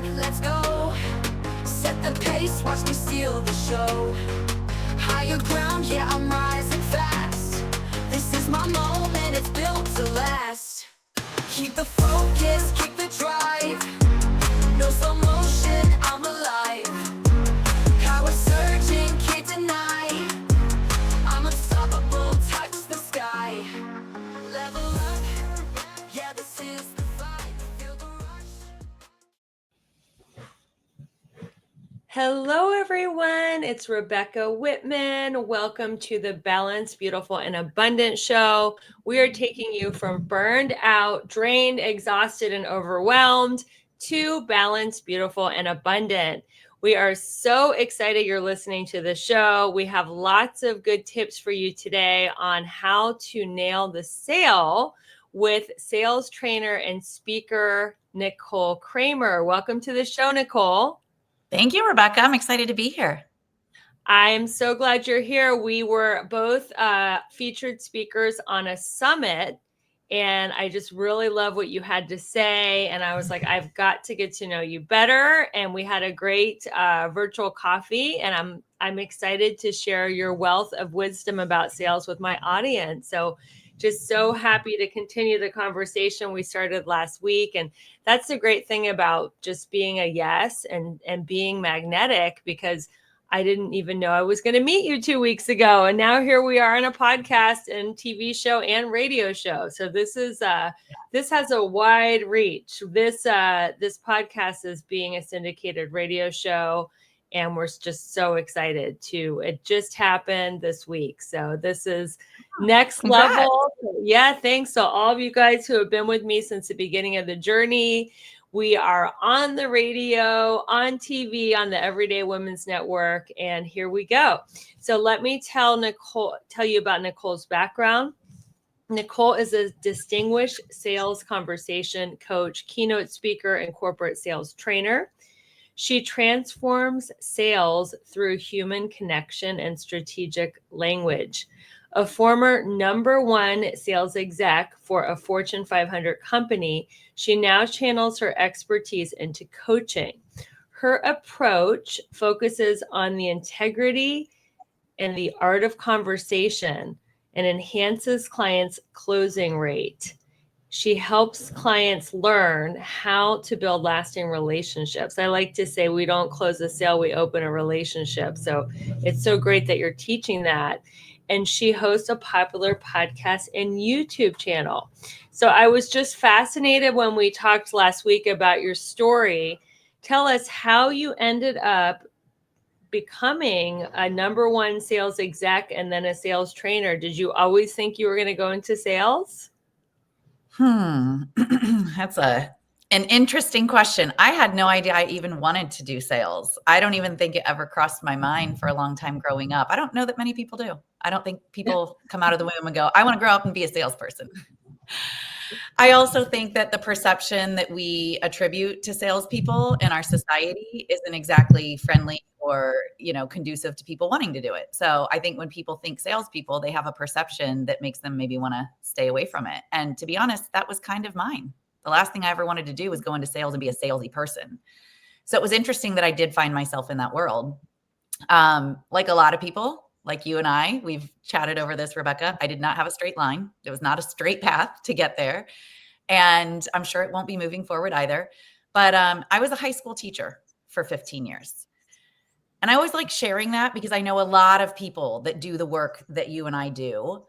back, let's go. Set the pace, watch me steal the show. Higher ground, yeah, I'm rising fast. This is my moment, it's built to last. Keep the focus, keep the drive. No slow motion, I'm alive. Power surging, can't deny. I'm unstoppable, touch the sky. Level up, yeah, this is the fight. Feel the rush. Hello, everyone. It's Rebecca Whitman. Welcome to the Balanced, Beautiful, and Abundant show. We are taking you from burned out, drained, exhausted, and overwhelmed to balanced, beautiful, and abundant. We are so excited you're listening to the show. We have lots of good tips for you today on how to nail the sale with sales trainer and speaker Nicole Cramer. Welcome to the show, Nicole. Thank you, Rebecca. I'm excited to be here. I'm so glad you're here. We were both featured speakers on a summit, and I just really love what you had to say. And I was like, I've got to get to know you better. And we had a great virtual coffee, and I'm excited to share your wealth of wisdom about sales with my audience. So just so happy to continue the conversation we started last week. And that's the great thing about just being a yes and being magnetic, because I didn't even know I was going to meet you 2 weeks ago. And now here we are on a podcast and TV show and radio show. So this is this has a wide reach. This podcast is being a syndicated radio show, and we're just so excited it just happened this week. So this is next level. Yeah, thanks. So all of you guys who have been with me since the beginning of the journey, we are on the radio, on TV, on the Everyday Women's Network, and here we go. So let me tell you about Nicole's background. Nicole is a distinguished sales conversation coach, keynote speaker, and corporate sales trainer. She transforms sales through human connection and strategic language. A former #1 sales exec for a Fortune 500 company, she now channels her expertise into coaching. Her approach focuses on the integrity and the art of conversation and enhances clients' closing rate. She helps clients learn how to build lasting relationships. I like to say we don't close a sale, we open a relationship. So it's so great that you're teaching that. And she hosts a popular podcast and YouTube channel. So I was just fascinated when we talked last week about your story. Tell us how you ended up becoming a #1 sales exec and then a sales trainer. Did you always think you were going to go into sales? That's an interesting question. I had no idea I even wanted to do sales. I don't even think it ever crossed my mind for a long time growing up. I don't know that many people do. I don't think people come out of the womb and go, I want to grow up and be a salesperson. I also think that the perception that we attribute to salespeople in our society isn't exactly friendly or, conducive to people wanting to do it. So I think when people think salespeople, they have a perception that makes them maybe want to stay away from it. And to be honest, that was kind of mine. The last thing I ever wanted to do was go into sales and be a salesy person. So it was interesting that I did find myself in that world. Like a lot of people, like you and I, we've chatted over this, Rebecca. I did not have a straight line. It was not a straight path to get there. And I'm sure it won't be moving forward either. But I was a high school teacher for 15 years. And I always like sharing that because I know a lot of people that do the work that you and I do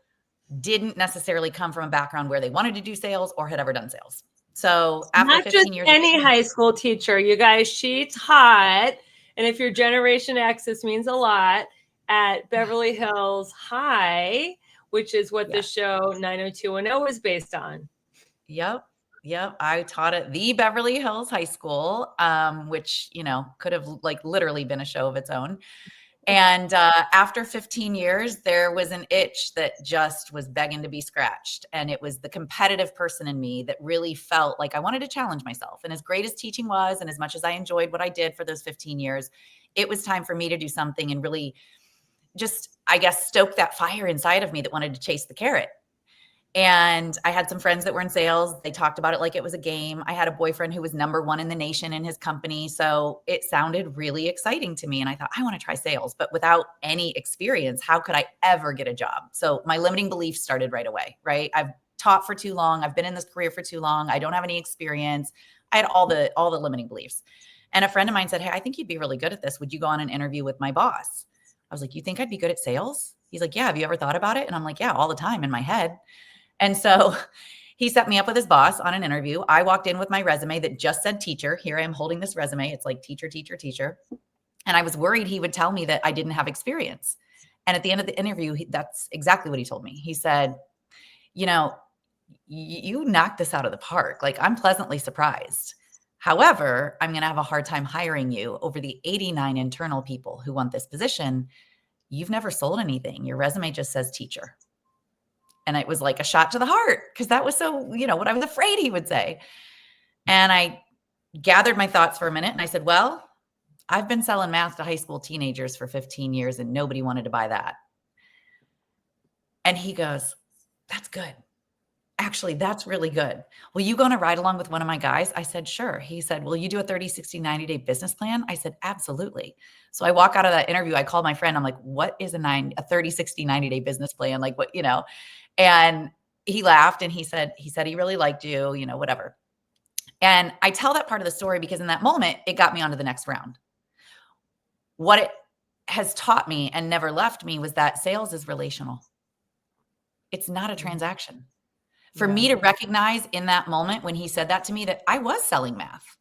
didn't necessarily come from a background where they wanted to do sales or had ever done sales. So after Not 15 just years, any high school teacher, you guys, she taught, and if you're Generation X, this means a lot, at Beverly Hills High, which is what the show 90210 was based on. Yep. I taught at the Beverly Hills High School, which, could have literally been a show of its own. And after 15 years, there was an itch that just was begging to be scratched. And it was the competitive person in me that really felt like I wanted to challenge myself. And as great as teaching was, and as much as I enjoyed what I did for those 15 years, it was time for me to do something and really just, I guess, stoke that fire inside of me that wanted to chase the carrot. And I had some friends that were in sales. They talked about it like it was a game. I had a boyfriend who was #1 in the nation in his company. So it sounded really exciting to me. And I thought, I want to try sales, but without any experience, how could I ever get a job? So my limiting beliefs started right away, right? I've taught for too long. I've been in this career for too long. I don't have any experience. I had all the limiting beliefs. And a friend of mine said, hey, I think you'd be really good at this. Would you go on an interview with my boss? I was like, you think I'd be good at sales? He's like, yeah. Have you ever thought about it? And I'm like, yeah, all the time in my head. And so he set me up with his boss on an interview. I walked in with my resume that just said teacher. Here I am holding this resume. It's like teacher, teacher, teacher. And I was worried he would tell me that I didn't have experience. And at the end of the interview, that's exactly what he told me. He said, you know, you knocked this out of the park. Like, I'm pleasantly surprised. However, I'm going to have a hard time hiring you over the 89 internal people who want this position. You've never sold anything. Your resume just says teacher. And it was like a shot to the heart because that was so, what I was afraid he would say. And I gathered my thoughts for a minute and I said, well, I've been selling math to high school teenagers for 15 years and nobody wanted to buy that. And he goes, that's good. Actually, that's really good. Will you go on a ride along with one of my guys? I said, sure. He said, will you do a 30, 60, 90-day business plan? I said, absolutely. So I walk out of that interview. I called my friend. I'm like, what is a 30, 60, 90-day business plan? Like what, And he laughed and he said he really liked you, whatever. And I tell that part of the story because in that moment, it got me onto the next round. What it has taught me and never left me was that sales is relational. It's not a transaction. For me to recognize in that moment when he said that to me that I was selling math,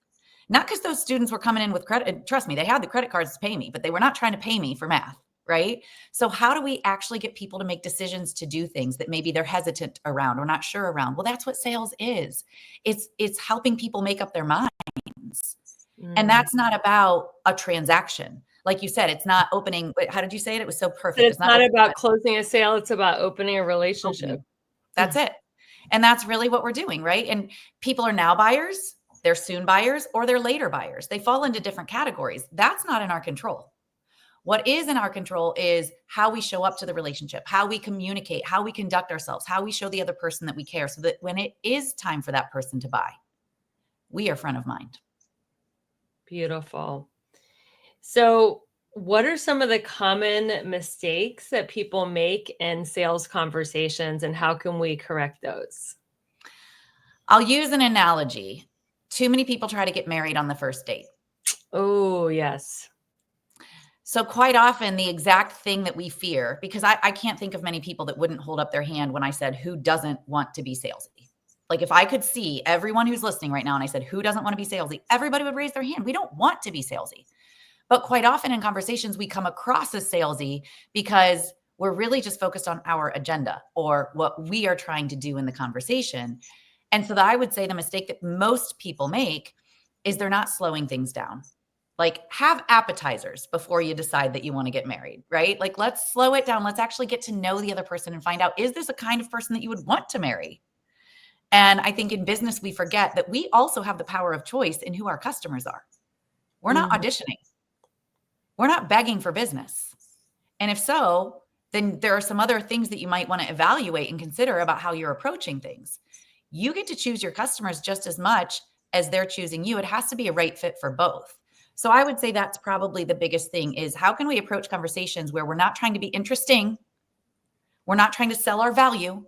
not because those students were coming in with credit. Trust me, they had the credit cards to pay me, but they were not trying to pay me for math. Right? So how do we actually get people to make decisions to do things that maybe they're hesitant around or not sure around? Well, that's what sales is. It's helping people make up their minds. And that's not about a transaction. Like you said, it's not opening. How did you say it? It was so perfect. But it's not about closing a sale. It's about opening a relationship. That's it. And that's really what we're doing, right? And people are now buyers, they're soon buyers, or they're later buyers. They fall into different categories. That's not in our control. What is in our control is how we show up to the relationship, how we communicate, how we conduct ourselves, how we show the other person that we care so that when it is time for that person to buy, we are front of mind. Beautiful. So what are some of the common mistakes that people make in sales conversations and how can we correct those? I'll use an analogy. Too many people try to get married on the first date. Oh, yes. So quite often the exact thing that we fear, because I can't think of many people that wouldn't hold up their hand when I said, who doesn't want to be salesy? Like if I could see everyone who's listening right now and I said, who doesn't want to be salesy? Everybody would raise their hand. We don't want to be salesy. But quite often in conversations, we come across as salesy because we're really just focused on our agenda or what we are trying to do in the conversation. And so I would say the mistake that most people make is they're not slowing things down. Like have appetizers before you decide that you want to get married, right? Like let's slow it down. Let's actually get to know the other person and find out, is this a kind of person that you would want to marry? And I think in business, we forget that we also have the power of choice in who our customers are. We're not auditioning. We're not begging for business. And if so, then there are some other things that you might want to evaluate and consider about how you're approaching things. You get to choose your customers just as much as they're choosing you. It has to be a right fit for both. So I would say that's probably the biggest thing is how can we approach conversations where we're not trying to be interesting? We're not trying to sell our value.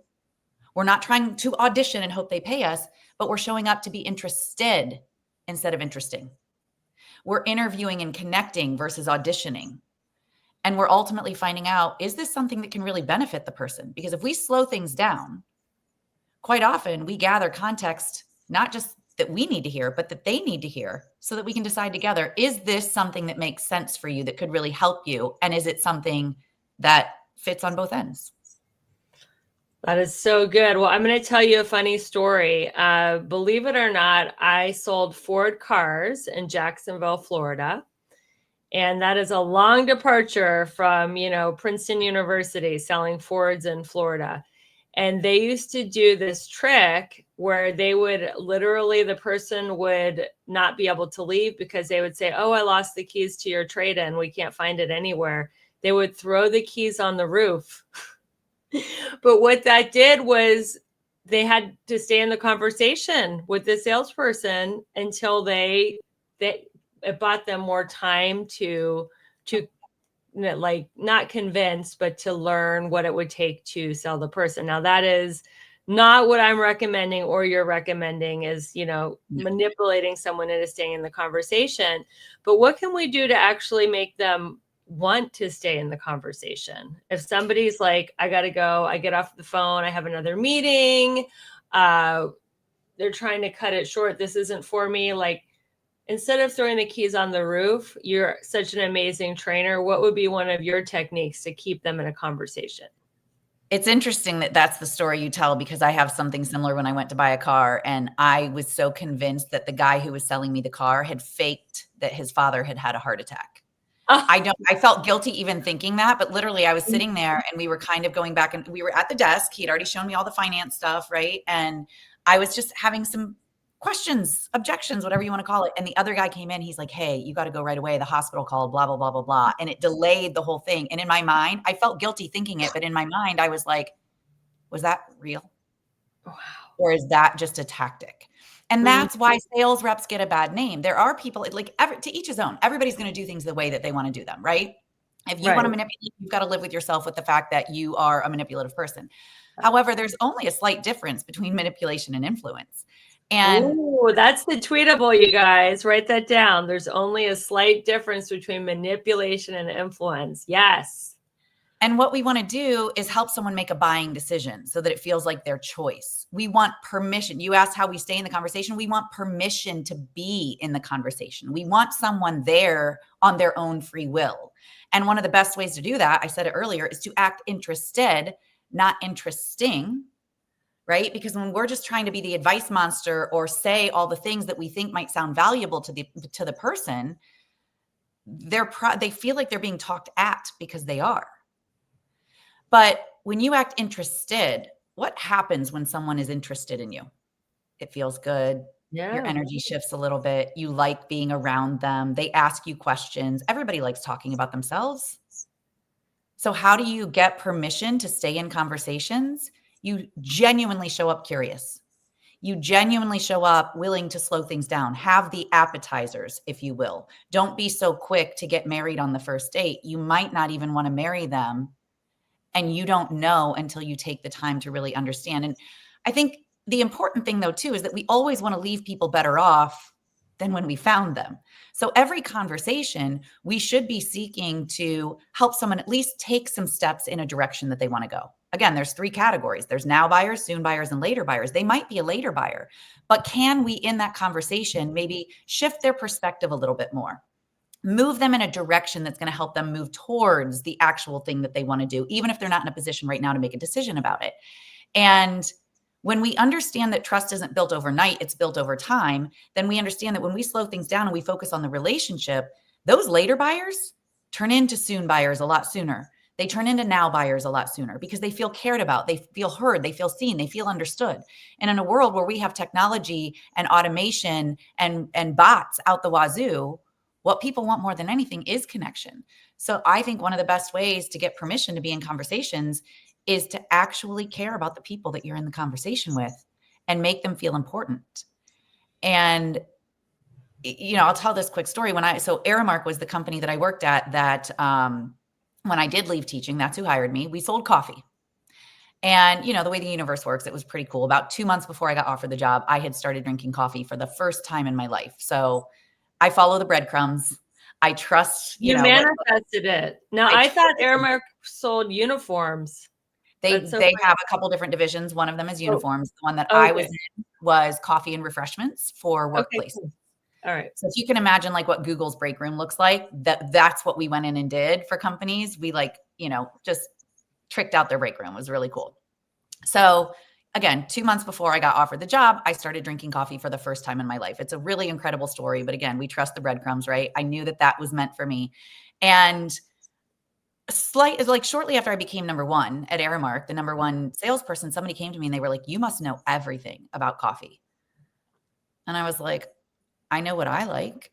We're not trying to audition and hope they pay us, but we're showing up to be interested instead of interesting. We're interviewing and connecting versus auditioning. And we're ultimately finding out, is this something that can really benefit the person? Because if we slow things down, quite often we gather context, not just that we need to hear, but that they need to hear so that we can decide together, is this something that makes sense for you that could really help you? And is it something that fits on both ends? That is so good. Well, I'm going to tell you a funny story. Believe it or not, I sold Ford cars in Jacksonville, Florida. And that is a long departure from, Princeton University selling Fords in Florida. And they used to do this trick where they would literally, the person would not be able to leave because they would say, oh, I lost the keys to your trade-in. We can't find it anywhere. They would throw the keys on the roof. But what that did was they had to stay in the conversation with the salesperson until it bought them more time to like not convince, but to learn what it would take to sell the person. Now that is not what I'm recommending or you're recommending is, manipulating someone into staying in the conversation. But what can we do to actually make them want to stay in the conversation? If somebody's like, I got to go, I get off the phone, I have another meeting, they're trying to cut it short, this isn't for me. Like, instead of throwing the keys on the roof, you're such an amazing trainer. What would be one of your techniques to keep them in a conversation? It's interesting that that's the story you tell, because I have something similar when I went to buy a car, and I was so convinced that the guy who was selling me the car had faked that his father had had a heart attack. I felt guilty even thinking that, but literally I was sitting there and we were kind of going back and we were at the desk. He'd already shown me all the finance stuff, right? And I was just having some questions, objections, whatever you want to call it. And the other guy came in, he's like, hey, you got to go right away. The hospital called, blah, blah, blah, blah, blah. And it delayed the whole thing. And in my mind, I felt guilty thinking it, but in my mind, I was like, was that real? Wow. Or is that just a tactic? And that's why sales reps get a bad name. There are people like to each his own. Everybody's going to do things the way that they want to do them, right? If you want to manipulate, you've got to live with yourself with the fact that you are a manipulative person. However, there's only a slight difference between manipulation and influence. And that's the tweetable, you guys. Write that down. There's only a slight difference between manipulation and influence. Yes. And what we want to do is help someone make a buying decision so that it feels like their choice. We want permission. You asked how we stay in the conversation. We want permission to be in the conversation. We want someone there on their own free will. And one of the best ways to do that, I said it earlier, is to act interested, not interesting, right? Because when we're just trying to be the advice monster or say all the things that we think might sound valuable to the person, they feel like they're being talked at because they are. But when you act interested, what happens when someone is interested in you? It feels good. Yeah. Your energy shifts a little bit. You like being around them. They ask you questions. Everybody likes talking about themselves. So how do you get permission to stay in conversations? You genuinely show up curious. You genuinely show up willing to slow things down. Have the appetizers, if you will. Don't be so quick to get married on the first date. You might not even want to marry them. And you don't know until you take the time to really understand. And I think the important thing, though, too, is that we always want to leave people better off than when we found them. So every conversation, we should be seeking to help someone at least take some steps in a direction that they want to go. Again, there's 3 categories. There's now buyers, soon buyers, and later buyers. They might be a later buyer, but can we, in that conversation, maybe shift their perspective a little bit more? Move them in a direction that's going to help them move towards the actual thing that they want to do, even if they're not in a position right now to make a decision about it. And when we understand that trust isn't built overnight, it's built over time, then we understand that when we slow things down and we focus on the relationship, those later buyers turn into soon buyers a lot sooner. They turn into now buyers a lot sooner because they feel cared about, they feel heard, they feel seen, they feel understood. And in a world where we have technology and automation and bots out the wazoo, what people want more than anything is connection. So I think one of the best ways to get permission to be in conversations is to actually care about the people that you're in the conversation with and make them feel important. And, I'll tell this quick story. So Aramark was the company that I worked at that when I did leave teaching, that's who hired me. We sold coffee. And, the way the universe works, it was pretty cool. About 2 months before I got offered the job, I had started drinking coffee for the first time in my life. So I follow the breadcrumbs. I trust, you manifested it. Now, I thought Aramark sold uniforms. They have a couple different divisions. One of them is uniforms. The one that I was in was coffee and refreshments for workplaces. Cool. All right. So if you can imagine like what Google's break room looks like, that's what we went in and did for companies. We just tricked out their break room. It was really cool. So again, 2 months before I got offered the job, I started drinking coffee for the first time in my life. It's a really incredible story. But again, we trust the breadcrumbs, right? I knew that was meant for me. And shortly after I became number 1 at Aramark, the number 1 salesperson, somebody came to me and they were like, you must know everything about coffee. And I was like, I know what I like.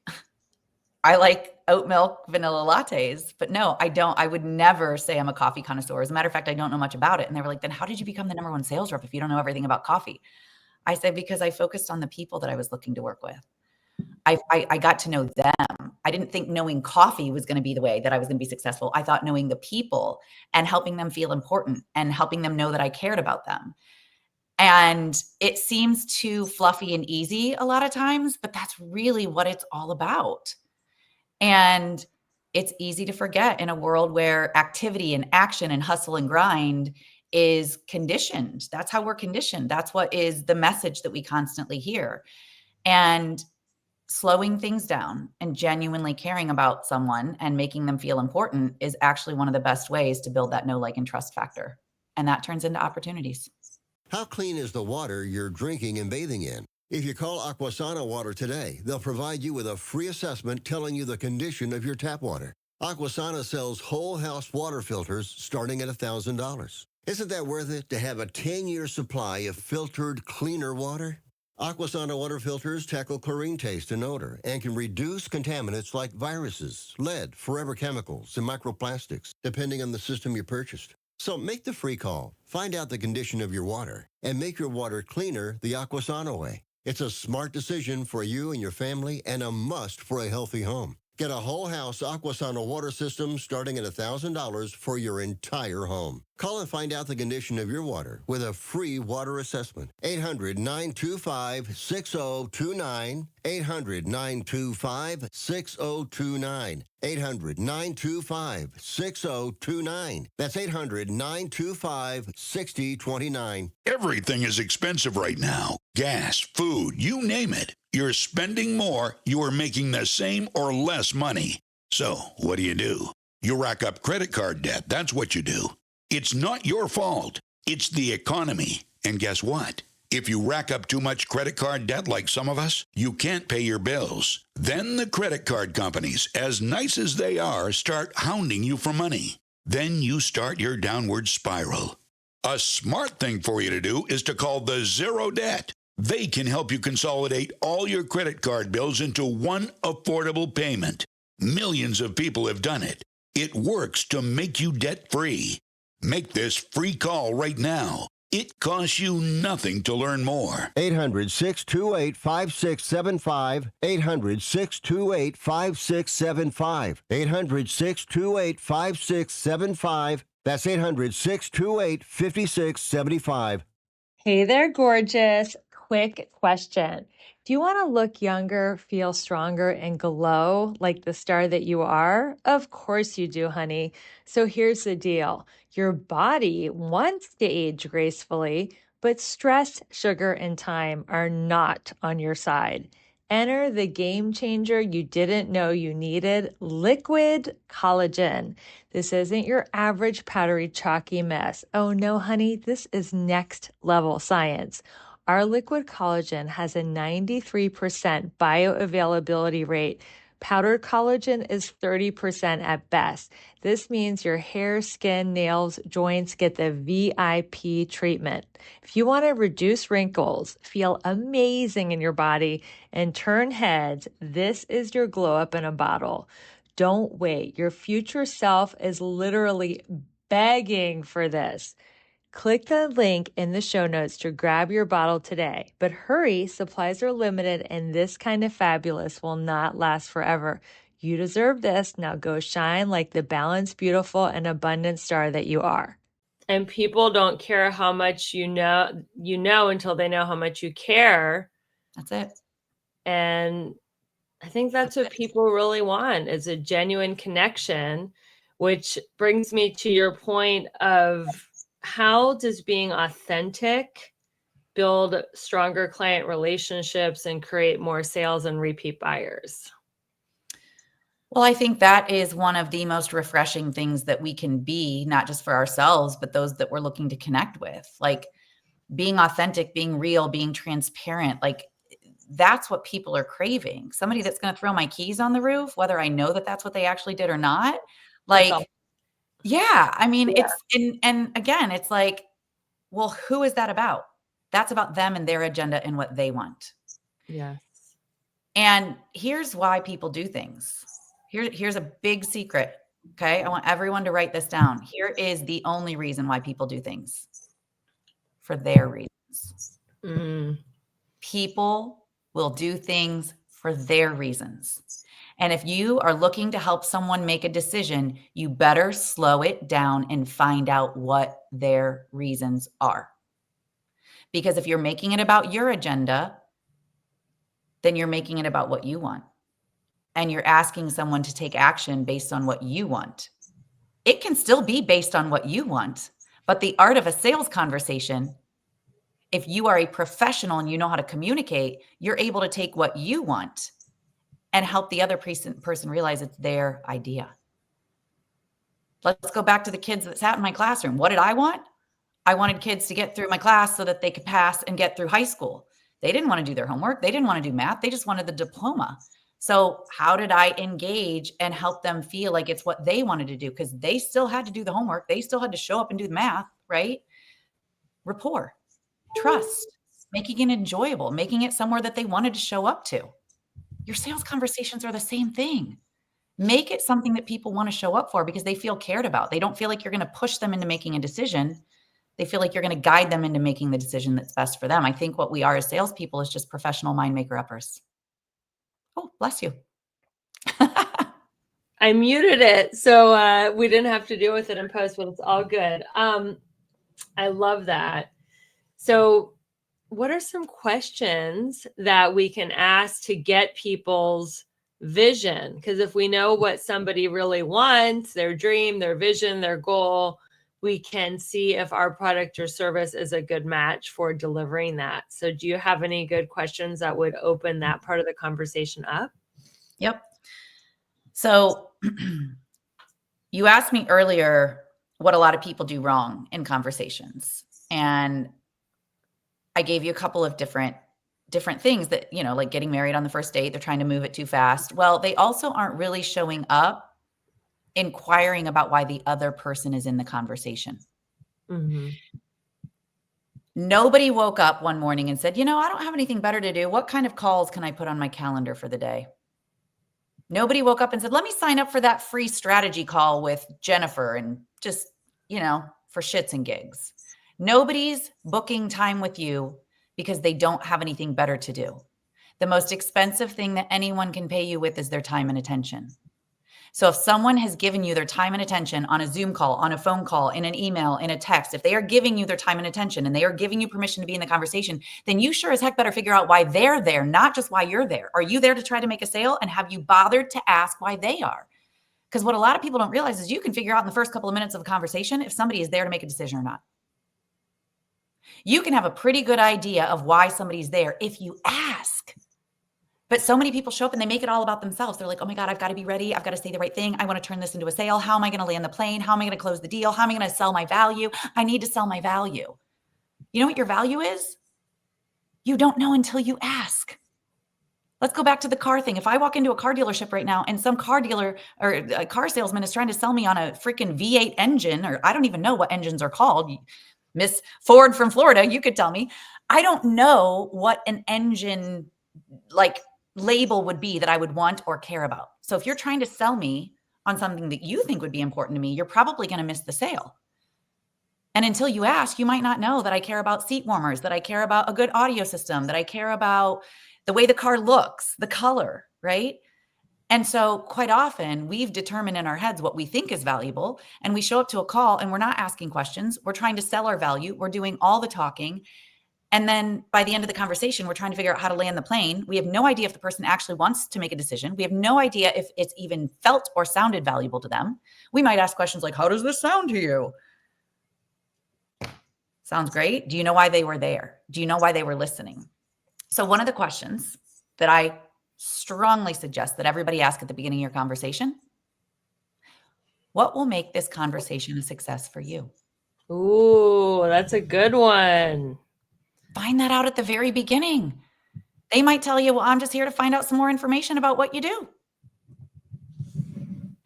I like oat milk vanilla lattes. But no, I don't. I would never say I'm a coffee connoisseur. As a matter of fact, I don't know much about it. And they were like, then how did you become the number one sales rep if you don't know everything about coffee? I said, because I focused on the people that I was looking to work with. I got to know them. I didn't think knowing coffee was going to be the way that I was going to be successful. I thought knowing the people and helping them feel important and helping them know that I cared about them. And it seems too fluffy and easy a lot of times, but that's really what it's all about. And it's easy to forget in a world where activity and action and hustle and grind is conditioned. That's how we're conditioned. That's what is the message that we constantly hear. And slowing things down and genuinely caring about someone and making them feel important is actually one of the best ways to build that know, like, and trust factor. And that turns into opportunities. How clean is the water you're drinking and bathing in? If you call Aquasana Water today, they'll provide you with a free assessment telling you the condition of your tap water. Aquasana sells whole house water filters starting at $1,000. Isn't that worth it to have a 10-year supply of filtered, cleaner water? Aquasana water filters tackle chlorine taste and odor and can reduce contaminants like viruses, lead, forever chemicals, and microplastics, depending on the system you purchased. So make the free call, find out the condition of your water, and make your water cleaner the Aquasana way. It's a smart decision for you and your family and a must for a healthy home. Get a whole house Aquasana water system starting at $1,000 for your entire home. Call and find out the condition of your water with a free water assessment. 800-925-6029. 800-925-6029. 800-925-6029. That's 800-925-6029. Everything is expensive right now. Gas, food, you name it. You're spending more, you are making the same or less money. So, what do? You rack up credit card debt. That's what you do. It's not your fault. It's the economy. And guess what? If you rack up too much credit card debt like some of us, you can't pay your bills. Then the credit card companies, as nice as they are, start hounding you for money. Then you start your downward spiral. A smart thing for you to do is to call the Zero Debt. They can help you consolidate all your credit card bills into one affordable payment. Millions of people have done it. It works to make you debt-free. Make this free call right now. It costs you nothing to learn more. 800-628-5675. 800-628-5675. 800-628-5675. That's 800-628-5675. Hey there, gorgeous. Quick question. Do you want to look younger, feel stronger, and glow like the star that you are? Of course you do, honey. So here's the deal. Your body wants to age gracefully, but stress, sugar, and time are not on your side. Enter the game changer you didn't know you needed, liquid collagen. This isn't your average powdery, chalky mess. Oh no, honey, this is next level science. Our liquid collagen has a 93% bioavailability rate. Powdered collagen is 30% at best. This means your hair, skin, nails, joints get the VIP treatment. If you want to reduce wrinkles, feel amazing in your body, and turn heads, this is your glow up in a bottle. Don't wait. Your future self is literally begging for this. Click the link in the show notes to grab your bottle today. But hurry, supplies are limited and this kind of fabulous will not last forever. You deserve this. Now go shine like the balanced, beautiful, and abundant star that you are. And people don't care how much you know until they know how much you care. That's it. And I think that's what people really want, is a genuine connection, which brings me to your point of how does being authentic build stronger client relationships and create more sales and repeat buyers? Well, I think that is one of the most refreshing things that we can be, not just for ourselves, but those that we're looking to connect with. Like being authentic, being real, being transparent. Like that's what people are craving. Somebody that's going to throw my keys on the roof, whether I know that that's what they actually did or not. Like, yeah, I mean, it's, and again, it's like, well, who is that about? That's about them and their agenda and what they want. Yes. And here's why people do things. Here's a big secret. Okay. I want everyone to write this down. Here is the only reason why people do things, for their reasons. Mm. People will do things for their reasons. And if you are looking to help someone make a decision, you better slow it down and find out what their reasons are. Because if you're making it about your agenda, then you're making it about what you want. And you're asking someone to take action based on what you want. It can still be based on what you want, but the art of a sales conversation, if you are a professional and you know how to communicate, you're able to take what you want and help the other person realize it's their idea. Let's go back to the kids that sat in my classroom. What did I want? I wanted kids to get through my class so that they could pass and get through high school. They didn't want to do their homework. They didn't want to do math. They just wanted the diploma. So how did I engage and help them feel like it's what they wanted to do? Because they still had to do the homework. They still had to show up and do the math, right? Rapport, trust, making it enjoyable, making it somewhere that they wanted to show up to. Your sales conversations are the same thing. Make it something that people want to show up for because they feel cared about. They don't feel like you're going to push them into making a decision. They feel like you're going to guide them into making the decision that's best for them. I think what we are as salespeople is just professional mind maker uppers. Oh, bless you. I muted it, so we didn't have to deal with it in post, but it's all good. I love that. So what are some questions that we can ask to get people's vision? Because if we know what somebody really wants, their dream, their vision, their goal, we can see if our product or service is a good match for delivering that. So do you have any good questions that would open that part of the conversation up? Yep. So you asked me earlier what a lot of people do wrong in conversations. And I gave you a couple of different things that, like getting married on the first date, they're trying to move it too fast. Well, they also aren't really showing up inquiring about why the other person is in the conversation. Mm-hmm. Nobody woke up one morning and said, I don't have anything better to do. What kind of calls can I put on my calendar for the day? Nobody woke up and said, let me sign up for that free strategy call with Jennifer and just, for shits and gigs. Nobody's booking time with you because they don't have anything better to do. The most expensive thing that anyone can pay you with is their time and attention. So if someone has given you their time and attention on a Zoom call, on a phone call, in an email, in a text, if they are giving you their time and attention and they are giving you permission to be in the conversation, then you sure as heck better figure out why they're there, not just why you're there. Are you there to try to make a sale? And have you bothered to ask why they are? Because what a lot of people don't realize is you can figure out in the first couple of minutes of a conversation if somebody is there to make a decision or not. You can have a pretty good idea of why somebody's there if you ask. But so many people show up and they make it all about themselves. They're like, oh my God, I've got to be ready. I've got to say the right thing. I want to turn this into a sale. How am I going to land the plane? How am I going to close the deal? How am I going to sell my value? I need to sell my value. You know what your value is? You don't know until you ask. Let's go back to the car thing. If I walk into a car dealership right now and some car dealer or a car salesman is trying to sell me on a freaking V8 engine, or I don't even know what engines are called. Miss Ford from Florida, you could tell me. I don't know what an engine label would be that I would want or care about. So if you're trying to sell me on something that you think would be important to me, you're probably going to miss the sale. And until you ask, you might not know that I care about seat warmers, that I care about a good audio system, that I care about the way the car looks, the color, right? And so quite often we've determined in our heads what we think is valuable, and we show up to a call and we're not asking questions. We're trying to sell our value. We're doing all the talking. And then by the end of the conversation, we're trying to figure out how to land the plane. We have no idea if the person actually wants to make a decision. We have no idea if it's even felt or sounded valuable to them. We might ask questions like, how does this sound to you? Sounds great. Do you know why they were there? Do you know why they were listening? So one of the questions that I strongly suggest that everybody ask at the beginning of your conversation, what will make this conversation a success for you? Ooh, that's a good one. Find that out at the very beginning. They might tell you, well, I'm just here to find out some more information about what you do.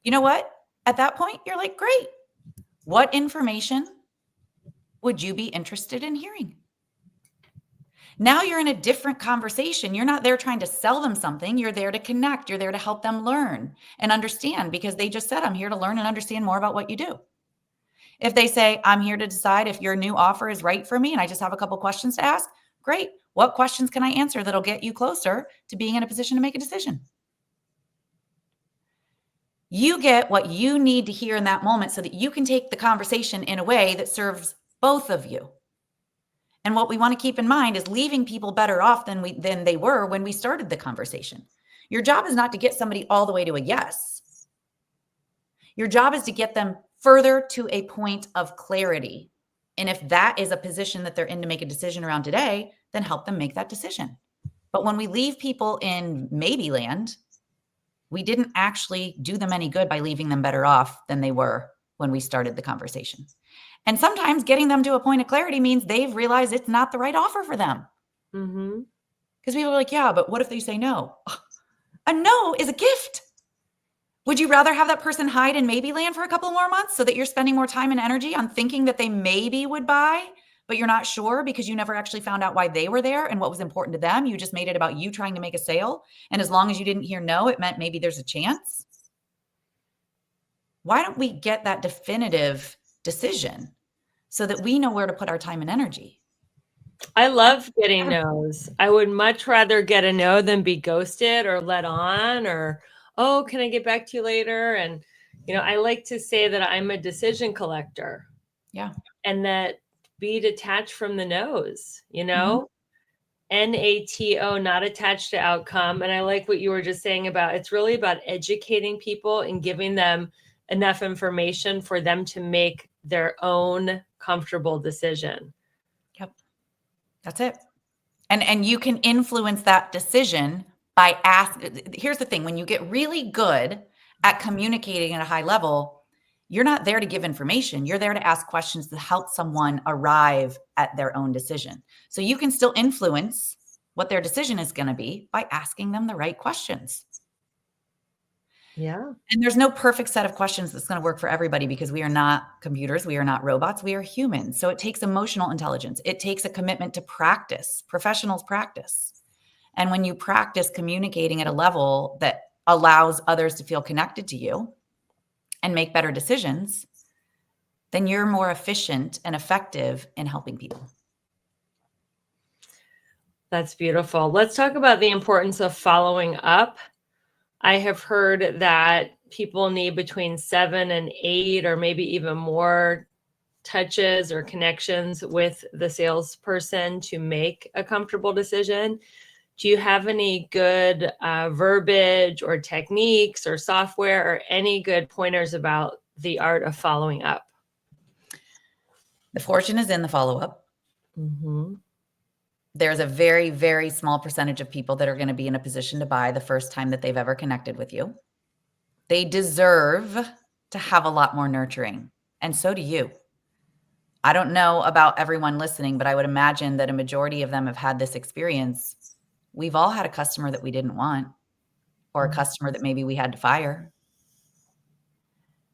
You know what? At that point, you're like, great. What information would you be interested in hearing? Now you're in a different conversation. You're not there trying to sell them something. You're there to connect. You're there to help them learn and understand, because they just said, I'm here to learn and understand more about what you do. If they say, I'm here to decide if your new offer is right for me and I just have a couple questions to ask, great. What questions can I answer that'll get you closer to being in a position to make a decision? You get what you need to hear in that moment so that you can take the conversation in a way that serves both of you. And what we want to keep in mind is leaving people better off than they were when we started the conversation. Your job is not to get somebody all the way to a yes. Your job is to get them further to a point of clarity. And if that is a position that they're in to make a decision around today, then help them make that decision. But when we leave people in maybe land, we didn't actually do them any good by leaving them better off than they were when we started the conversation. And sometimes getting them to a point of clarity means they've realized it's not the right offer for them. Because people are like, yeah, but what if they say no? A no is a gift. Would you rather have that person hide in maybe land for a couple more months so that you're spending more time and energy on thinking that they maybe would buy, but you're not sure because you never actually found out why they were there and what was important to them? You just made it about you trying to make a sale. And as long as you didn't hear no, it meant maybe there's a chance. Why don't we get that definitive decision so that we know where to put our time and energy? I love getting no's. I would much rather get a no than be ghosted or let on, or, oh, can I get back to you later? And, I like to say that I'm a decision collector. Yeah. And that be detached from the no's, NATO, not attached to outcome. And I like what you were just saying about, it's really about educating people and giving them enough information for them to make their own comfortable decision. Yep. That's it. And you can influence that decision by asking. Here's the thing. When you get really good at communicating at a high level, you're not there to give information. You're there to ask questions to help someone arrive at their own decision. So you can still influence what their decision is going to be by asking them the right questions. Yeah. And there's no perfect set of questions that's going to work for everybody, because we are not computers. We are not robots. We are humans. So it takes emotional intelligence. It takes a commitment to practice. Professionals practice. And when you practice communicating at a level that allows others to feel connected to you and make better decisions, then you're more efficient and effective in helping people. That's beautiful. Let's talk about the importance of following up. I have heard that people need between 7 and 8 or maybe even more touches or connections with the salesperson to make a comfortable decision. Do you have any good verbiage or techniques or software or any good pointers about the art of following up? The fortune is in the follow-up. There's a very, very small percentage of people that are going to be in a position to buy the first time that they've ever connected with you. They deserve to have a lot more nurturing, and so do you. I don't know about everyone listening, but I would imagine that a majority of them have had this experience. We've all had a customer that we didn't want, or a customer that maybe we had to fire.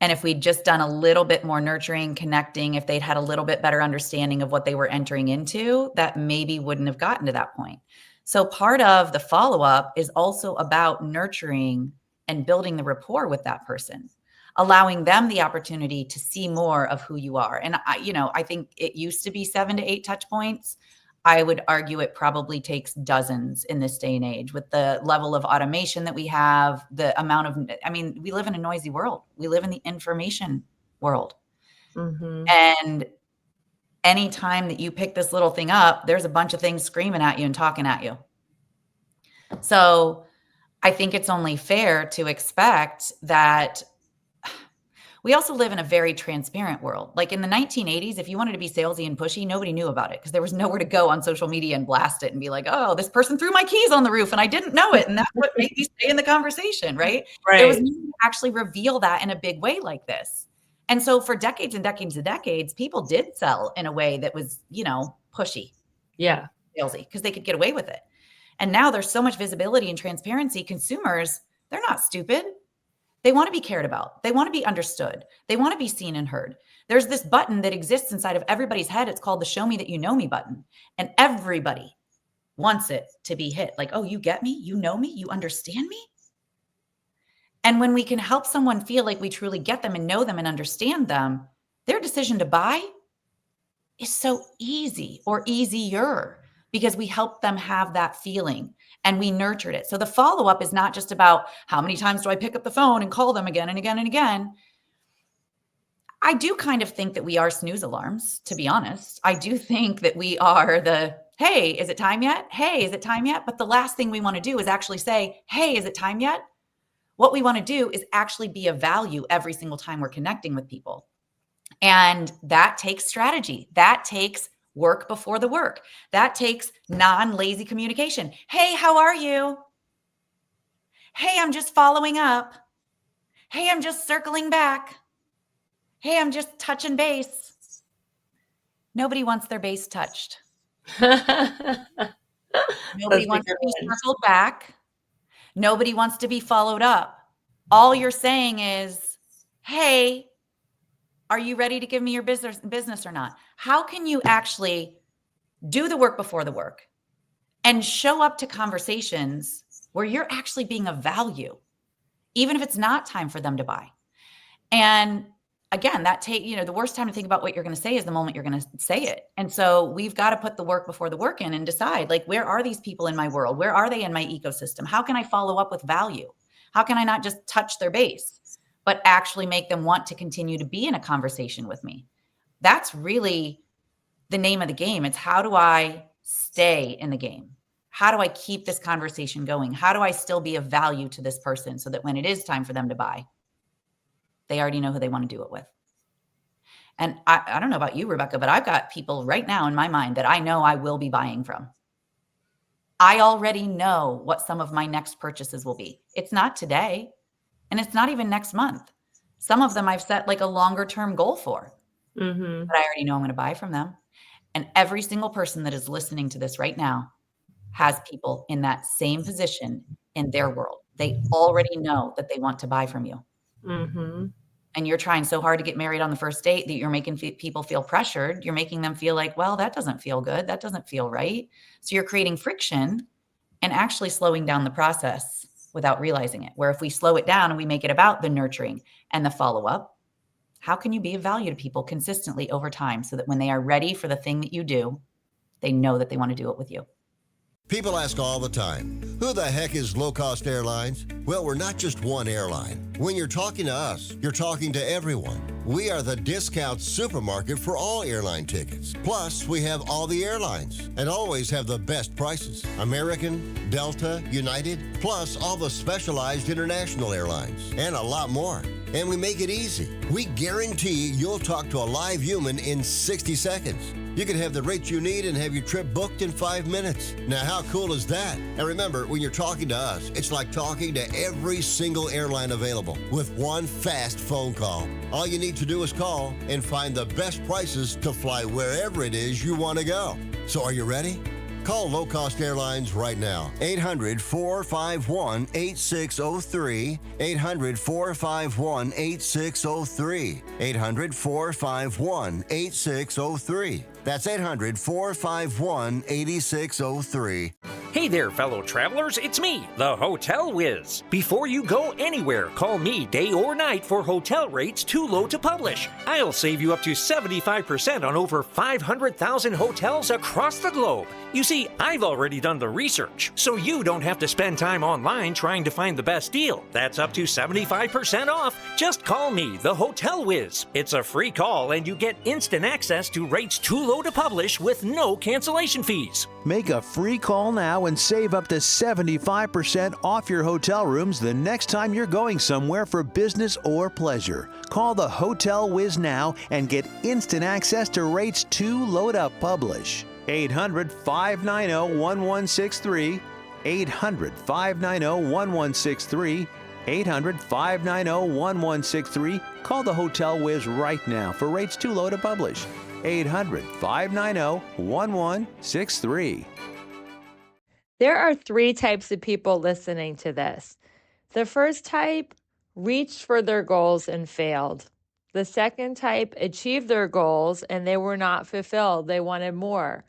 And if we'd just done a little bit more nurturing, connecting, if they'd had a little bit better understanding of what they were entering into, that maybe wouldn't have gotten to that point. So part of the follow-up is also about nurturing and building the rapport with that person, allowing them the opportunity to see more of who you are. And I think it used to be 7 to 8 touch points. I would argue it probably takes dozens in this day and age with the level of automation that we have, the amount of, we live in a noisy world. We live in the information world. And anytime that you pick this little thing up, there's a bunch of things screaming at you and talking at you. So I think it's only fair to expect that. We also live in a very transparent world. Like in the 1980s, if you wanted to be salesy and pushy, nobody knew about it because there was nowhere to go on social media and blast it and be like, oh, this person threw my keys on the roof and I didn't know it. And that's what made me stay in the conversation, right? There was no way to actually reveal that in a big way like this. And so for decades and decades and decades, people did sell in a way that was, pushy. Yeah. Salesy, because they could get away with it. And now there's so much visibility and transparency. Consumers, they're not stupid. They want to be cared about. They want to be understood. They want to be seen and heard. There's this button that exists inside of everybody's head. It's called the show me that you know me button. And everybody wants it to be hit. Like, oh, you get me? You know me? You understand me? And when we can help someone feel like we truly get them and know them and understand them, their decision to buy is so easy or easier because we help them have that feeling and we nurtured it. So the follow-up is not just about how many times do I pick up the phone and call them again and again and again. I do kind of think that we are snooze alarms, to be honest. I do think that we are the, hey, is it time yet? Hey, is it time yet? But the last thing we want to do is actually say, hey, is it time yet? What we want to do is actually be of value every single time we're connecting with people. And that takes strategy. That takes work before the work. That takes non-lazy communication. Hey, how are you? Hey, I'm just following up. Hey, I'm just circling back. Hey, I'm just touching base. Nobody wants their base touched. Nobody wants to be circled back. Nobody wants to be followed up. All you're saying is, hey, are you ready to give me your business or not? How can you actually do the work before the work and show up to conversations where you're actually being of value, even if it's not time for them to buy? And again, the worst time to think about what you're going to say is the moment you're going to say it. And so we've got to put the work before the work in and decide, like, where are these people in my world? Where are they in my ecosystem? How can I follow up with value? How can I not just touch their base, but actually make them want to continue to be in a conversation with me? That's really the name of the game. It's how do I stay in the game? How do I keep this conversation going? How do I still be of value to this person so that when it is time for them to buy, they already know who they want to do it with? And I don't know about you, Rebecca, but I've got people right now in my mind that I know I will be buying from. I already know what some of my next purchases will be. It's not today, and it's not even next month. Some of them I've set like a longer term goal for, but I already know I'm going to buy from them. And every single person that is listening to this right now has people in that same position in their world. They already know that they want to buy from you. And you're trying so hard to get married on the first date that you're making people feel pressured. You're making them feel like, well, that doesn't feel good. That doesn't feel right. So you're creating friction and actually slowing down the process without realizing it. Where if we slow it down and we make it about the nurturing and the follow-up, how can you be of value to people consistently over time so that when they are ready for the thing that you do, they know that they want to do it with you? People ask all the time, who the heck is Low Cost Airlines? Well, we're not just one airline. When you're talking to us, you're talking to everyone. We are the discount supermarket for all airline tickets. Plus, we have all the airlines and always have the best prices. American, Delta, United, plus all the specialized international airlines and a lot more. And we make it easy. We guarantee you'll talk to a live human in 60 seconds. You can have the rates you need and have your trip booked in 5 minutes. Now, how cool is that? And remember, when you're talking to us, it's like talking to every single airline available with one fast phone call. All you need to do is call and find the best prices to fly wherever it is you want to go. So are you ready? Call Low Cost Airlines right now. 800-451-8603. 800-451-8603. 800-451-8603. That's 800-451-8603. Hey there, fellow travelers, it's me, the Hotel Whiz. Before you go anywhere, call me day or night for hotel rates too low to publish. I'll save you up to 75% on over 500,000 hotels across the globe. You see, I've already done the research, so you don't have to spend time online trying to find the best deal. That's up to 75% off. Just call me, the Hotel Whiz. It's a free call and you get instant access to rates too low to publish with no cancellation fees. Make a free call now and save up to 75% off your hotel rooms the next time you're going somewhere for business or pleasure. Call the Hotel Whiz now and get instant access to rates too low to publish. 800-590-1163. 800-590-1163. 800-590-1163. Call the Hotel Whiz right now for rates too low to publish. 800-590-1163. There are 3 types of people listening to this. The first type reached for their goals and failed. The second type achieved their goals and they were not fulfilled. They wanted more.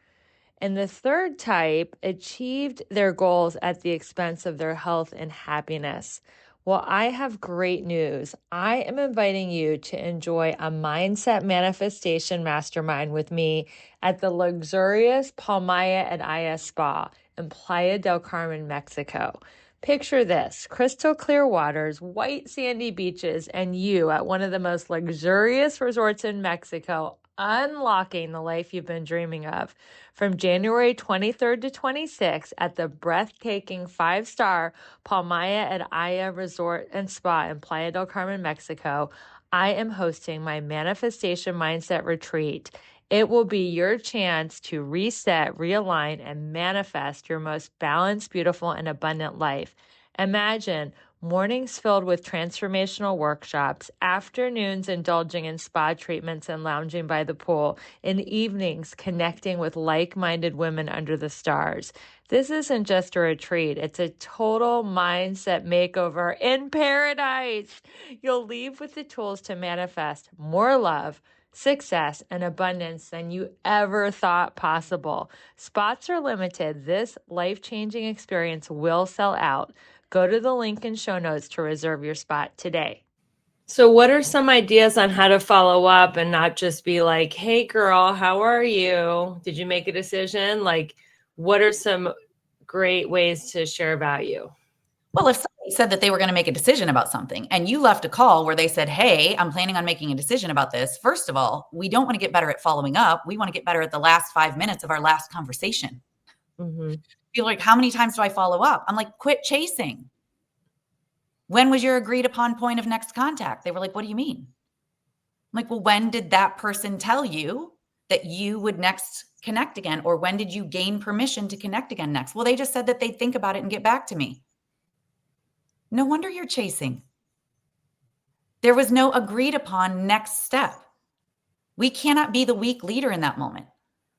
And the third type achieved their goals at the expense of their health and happiness. Well, I have great news. I am inviting you to enjoy a mindset manifestation mastermind with me at the luxurious Palmaya at Aya Spa in Playa del Carmen, Mexico. Picture this: crystal clear waters, white sandy beaches, and you at one of the most luxurious resorts in Mexico, unlocking the life you've been dreaming of. From January 23rd to 26th at the breathtaking 5-star Palmaya at Aya Resort and Spa in Playa del Carmen, Mexico, I am hosting my Manifestation Mindset Retreat. It will be your chance to reset, realign, and manifest your most balanced, beautiful, and abundant life. Imagine mornings filled with transformational workshops, afternoons indulging in spa treatments and lounging by the pool, and evenings connecting with like-minded women under the stars. This isn't just a retreat, it's a total mindset makeover in paradise. You'll leave with the tools to manifest more love, success, and abundance than you ever thought possible. Spots are limited. This life-changing experience will sell out. Go to the link in show notes to reserve your spot today. So what are some ideas on how to follow up and not just be like, hey girl, how are you? Did you make a decision? Like, what are some great ways to share value? Well, if somebody said that they were going to make a decision about something and you left a call where they said, hey, I'm planning on making a decision about this. First of all, we don't want to get better at following up. We want to get better at the last 5 minutes of our last conversation. Mm-hmm. People are like, how many times do I follow up? I'm like, quit chasing. When was your agreed upon point of next contact? They were like, what do you mean? I'm like, well, when did that person tell you that you would next connect again? Or when did you gain permission to connect again next? Well, they just said that they'd think about it and get back to me. No wonder you're chasing. There was no agreed upon next step. We cannot be the weak leader in that moment.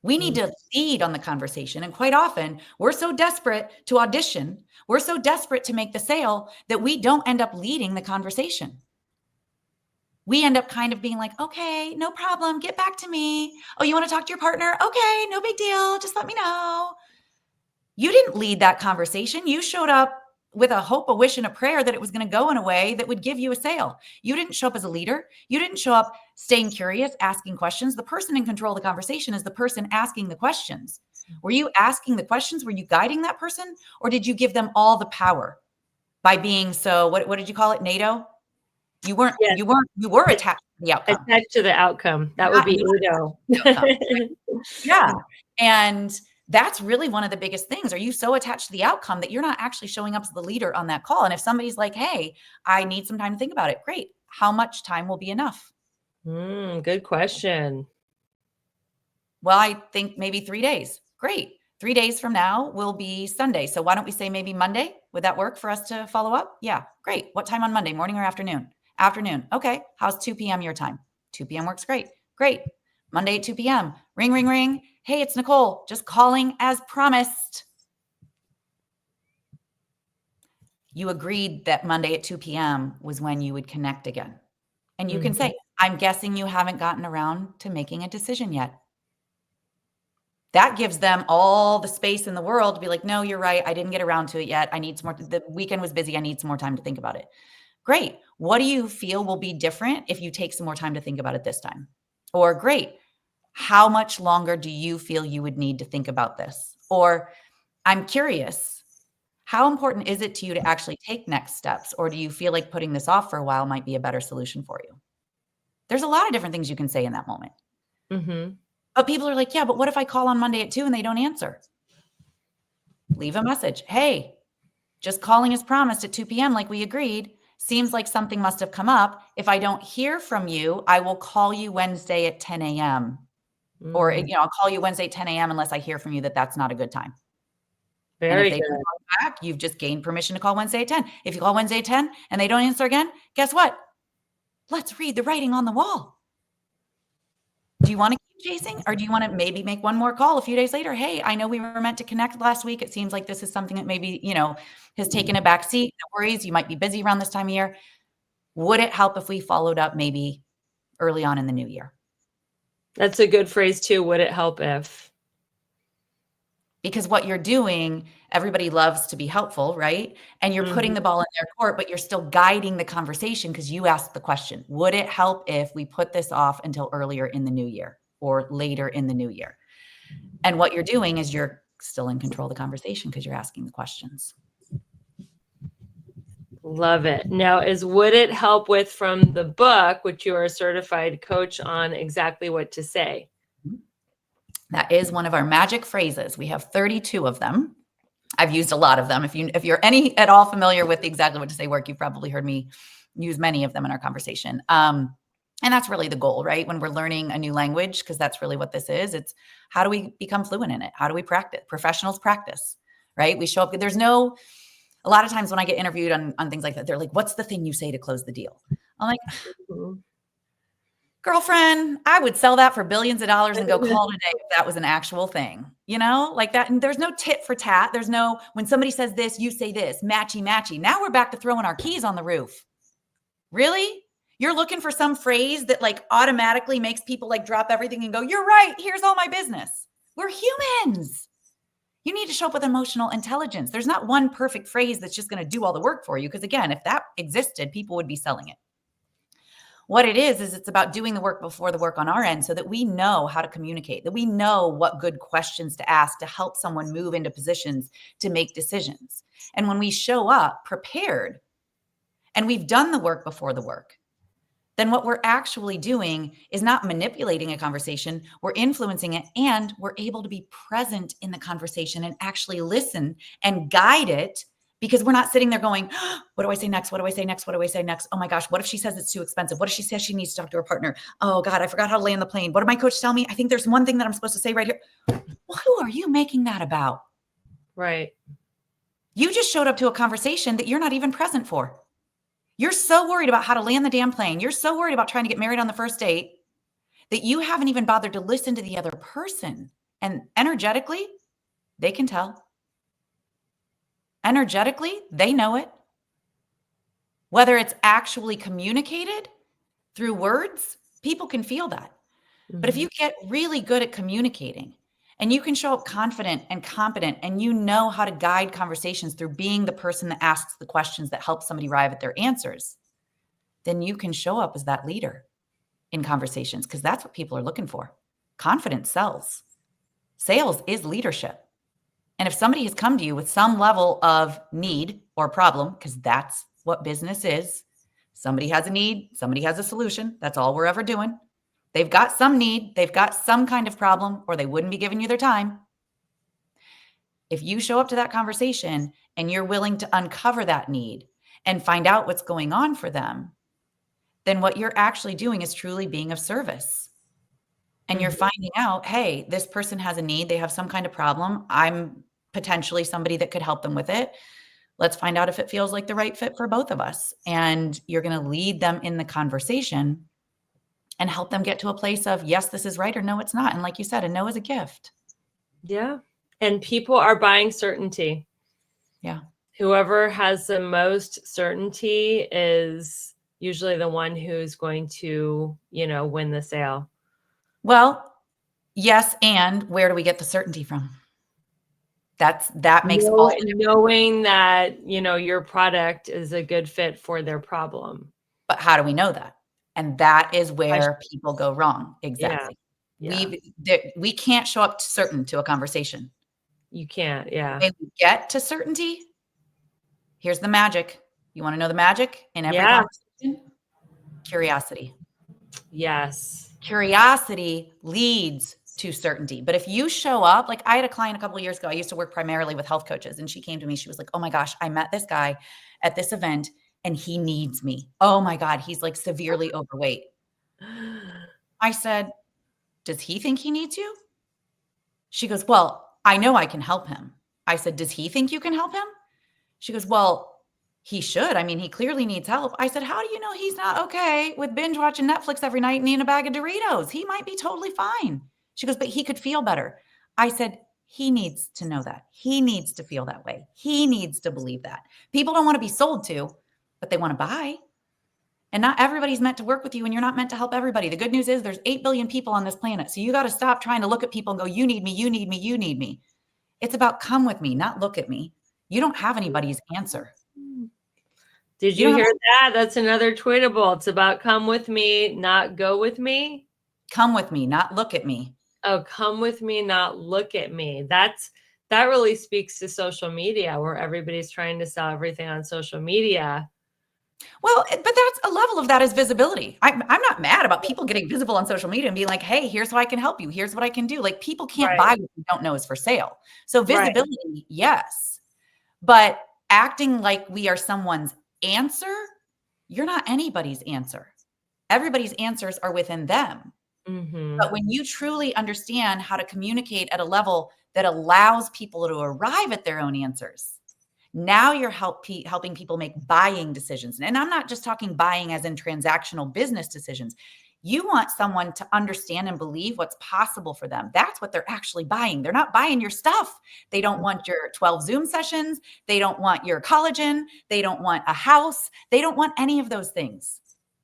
We need to lead on the conversation. And quite often, we're so desperate to audition, we're so desperate to make the sale that we don't end up leading the conversation. We end up kind of being like, okay, no problem. Get back to me. Oh, you want to talk to your partner? Okay, no big deal. Just let me know. You didn't lead that conversation. You showed up with a hope, a wish, and a prayer that it was going to go in a way that would give you a sale. You didn't show up as a leader. You didn't show up staying curious, asking questions. The person in control of the conversation is the person asking the questions. Were you asking the questions? Were you guiding that person? Or did you give them all the power by being so, what did you call it? NATO? You weren't, Yes. you were attached to the outcome. Attached to the outcome. That would be Udo. Yeah. And that's really one of the biggest things. Are you so attached to the outcome that you're not actually showing up as the leader on that call? And if somebody's like, hey, I need some time to think about it. Great. How much time will be enough? Good question. Well, I think maybe 3 days. Great. 3 days from now will be Sunday. So why don't we say maybe Monday? Would that work for us to follow up? Yeah. Great. What time on Monday? Morning or afternoon? Afternoon. Okay. How's 2 p.m. your time? 2 p.m. works great. Great. Monday at 2 p.m. Ring, ring, ring. Hey, it's Nicole. Just calling as promised. You agreed that Monday at 2 p.m. was when you would connect again. And you can say, I'm guessing you haven't gotten around to making a decision yet. That gives them all the space in the world to be like, no, you're right. I didn't get around to it yet. I need some more. The weekend was busy. I need some more time to think about it. Great. What do you feel will be different if you take some more time to think about it this time? Or great. How much longer do you feel you would need to think about this? Or I'm curious, how important is it to you to actually take next steps? Or do you feel like putting this off for a while might be a better solution for you? There's a lot of different things you can say in that moment. But people are like, yeah, but what if I call on Monday at 2 and they don't answer? Leave a message. Hey, just calling as promised at 2 p.m. like we agreed. Seems like something must have come up. If I don't hear from you, I will call you Wednesday at 10 a.m. Or, I'll call you Wednesday at 10 a.m. unless I hear from you that that's not a good time. Very and if they don't call back, you've just gained permission to call Wednesday at 10. If you call Wednesday at 10 and they don't answer again, guess what? Let's read the writing on the wall. Do you want to keep chasing, or do you want to maybe make one more call a few days later? Hey, I know we were meant to connect last week. It seems like this is something that maybe, has taken a back seat. No worries. You might be busy around this time of year. Would it help if we followed up maybe early on in the new year? That's a good phrase too. Would it help if? because what you're doing, everybody loves to be helpful, right? And you're putting the ball in their court, but you're still guiding the conversation because you asked the question, would it help if we put this off until earlier in the new year or later in the new year? And what you're doing is you're still in control of the conversation because you're asking the questions. Love it. Now, would it help with from the book, which you are a certified coach on, exactly what to say? That is one of our magic phrases. We have 32 of them. I've used a lot of them. If you're any at all familiar with the exactly what to say work, you've probably heard me use many of them in our conversation. And that's really the goal, right? When we're learning a new language, because that's really what this is. It's how do we become fluent in it? How do we practice? Professionals practice, right? We show up. A lot of times when I get interviewed on things like that, they're like, what's the thing you say to close the deal? I'm like, girlfriend, I would sell that for billions of dollars and go call it a day if that was an actual thing, like that. And there's no tit for tat. There's no, when somebody says this, you say this, matchy, matchy. Now we're back to throwing our keys on the roof. Really? You're looking for some phrase that like automatically makes people like drop everything and go, you're right. Here's all my business. We're humans. You need to show up with emotional intelligence. There's not one perfect phrase that's just going to do all the work for you. Because again, if that existed, people would be selling it. What it is it's about doing the work before the work on our end so that we know how to communicate, that we know what good questions to ask to help someone move into positions to make decisions. And when we show up prepared and we've done the work before the work, then what we're actually doing is not manipulating a conversation, we're influencing it, and we're able to be present in the conversation and actually listen and guide it because we're not sitting there going, what do I say next? What do I say next? What do I say next? Oh my gosh, what if she says it's too expensive? What if she says she needs to talk to her partner? Oh God, I forgot how to land the plane. What did my coach tell me? I think there's one thing that I'm supposed to say right here. Well, who are you making that about? Right. You just showed up to a conversation that you're not even present for. You're so worried about how to land the damn plane. You're so worried about trying to get married on the first date that you haven't even bothered to listen to the other person. And energetically, they can tell. Energetically, they know it. Whether it's actually communicated through words, people can feel that. But if you get really good at communicating and you can show up confident and competent and you know how to guide conversations through being the person that asks the questions that help somebody arrive at their answers, then you can show up as that leader in conversations because that's what people are looking for. Confidence sells. Sales is leadership. And if somebody has come to you with some level of need or problem, because that's what business is, somebody has a need, somebody has a solution. That's all we're ever doing. They've got some need, they've got some kind of problem, or they wouldn't be giving you their time. If you show up to that conversation and you're willing to uncover that need and find out what's going on for them, then what you're actually doing is truly being of service. And you're finding out, hey, this person has a need. They have some kind of problem. I'm potentially somebody that could help them with it. Let's find out if it feels like the right fit for both of us. And you're going to lead them in the conversation and help them get to a place of, yes, this is right, or no, it's not. And like you said, a no is a gift. Yeah. And people are buying certainty. Yeah. Whoever has the most certainty is usually the one who's going to, win the sale. Well, yes. And where do we get the certainty from? That makes all the difference. Knowing that, your product is a good fit for their problem. But how do we know that? And that is where people go wrong. Exactly. Yeah. We can't show up certain to a conversation. You can't. Yeah. When we get to certainty, here's the magic. You want to know the magic in every conversation? Curiosity. Yes. Curiosity leads to certainty. But if you show up, like I had a client a couple of years ago, I used to work primarily with health coaches, and she came to me. She was like, oh my gosh, I met this guy at this event and he needs me. Oh my God, he's like severely overweight. I said, does he think he needs you? She goes, well, I know I can help him. I said, does he think you can help him? She goes, well, he should. I mean, he clearly needs help. I said, how do you know he's not okay with binge watching Netflix every night and eating a bag of Doritos? He might be totally fine. She goes, but he could feel better. I said, he needs to know that. He needs to feel that way. He needs to believe that. People don't want to be sold to, but they want to buy. And not everybody's meant to work with you, and you're not meant to help everybody. The good news is there's 8 billion people on this planet. So you got to stop trying to look at people and go, you need me, you need me, you need me. It's about come with me, not look at me. You don't have anybody's answer. Did you hear that? That's another tweetable. It's about come with me, not go with me. Come with me, not look at me. Oh, come with me, not look at me. That really speaks to social media, where everybody's trying to sell everything on social media. Well, but that's a level of that is visibility. I'm not mad about people getting visible on social media and being like, hey, here's how I can help you. Here's what I can do. Like, people can't buy what you don't know is for sale. So visibility, yes. But acting like we are someone's answer, you're not anybody's answer. Everybody's answers are within them. But when you truly understand how to communicate at a level that allows people to arrive at their own answers, now you're helping people make buying decisions. And I'm not just talking buying as in transactional business decisions. You want someone to understand and believe what's possible for them. That's what they're actually buying. They're not buying your stuff. They don't want your 12 Zoom sessions. They don't want your collagen. They don't want a house. They don't want any of those things.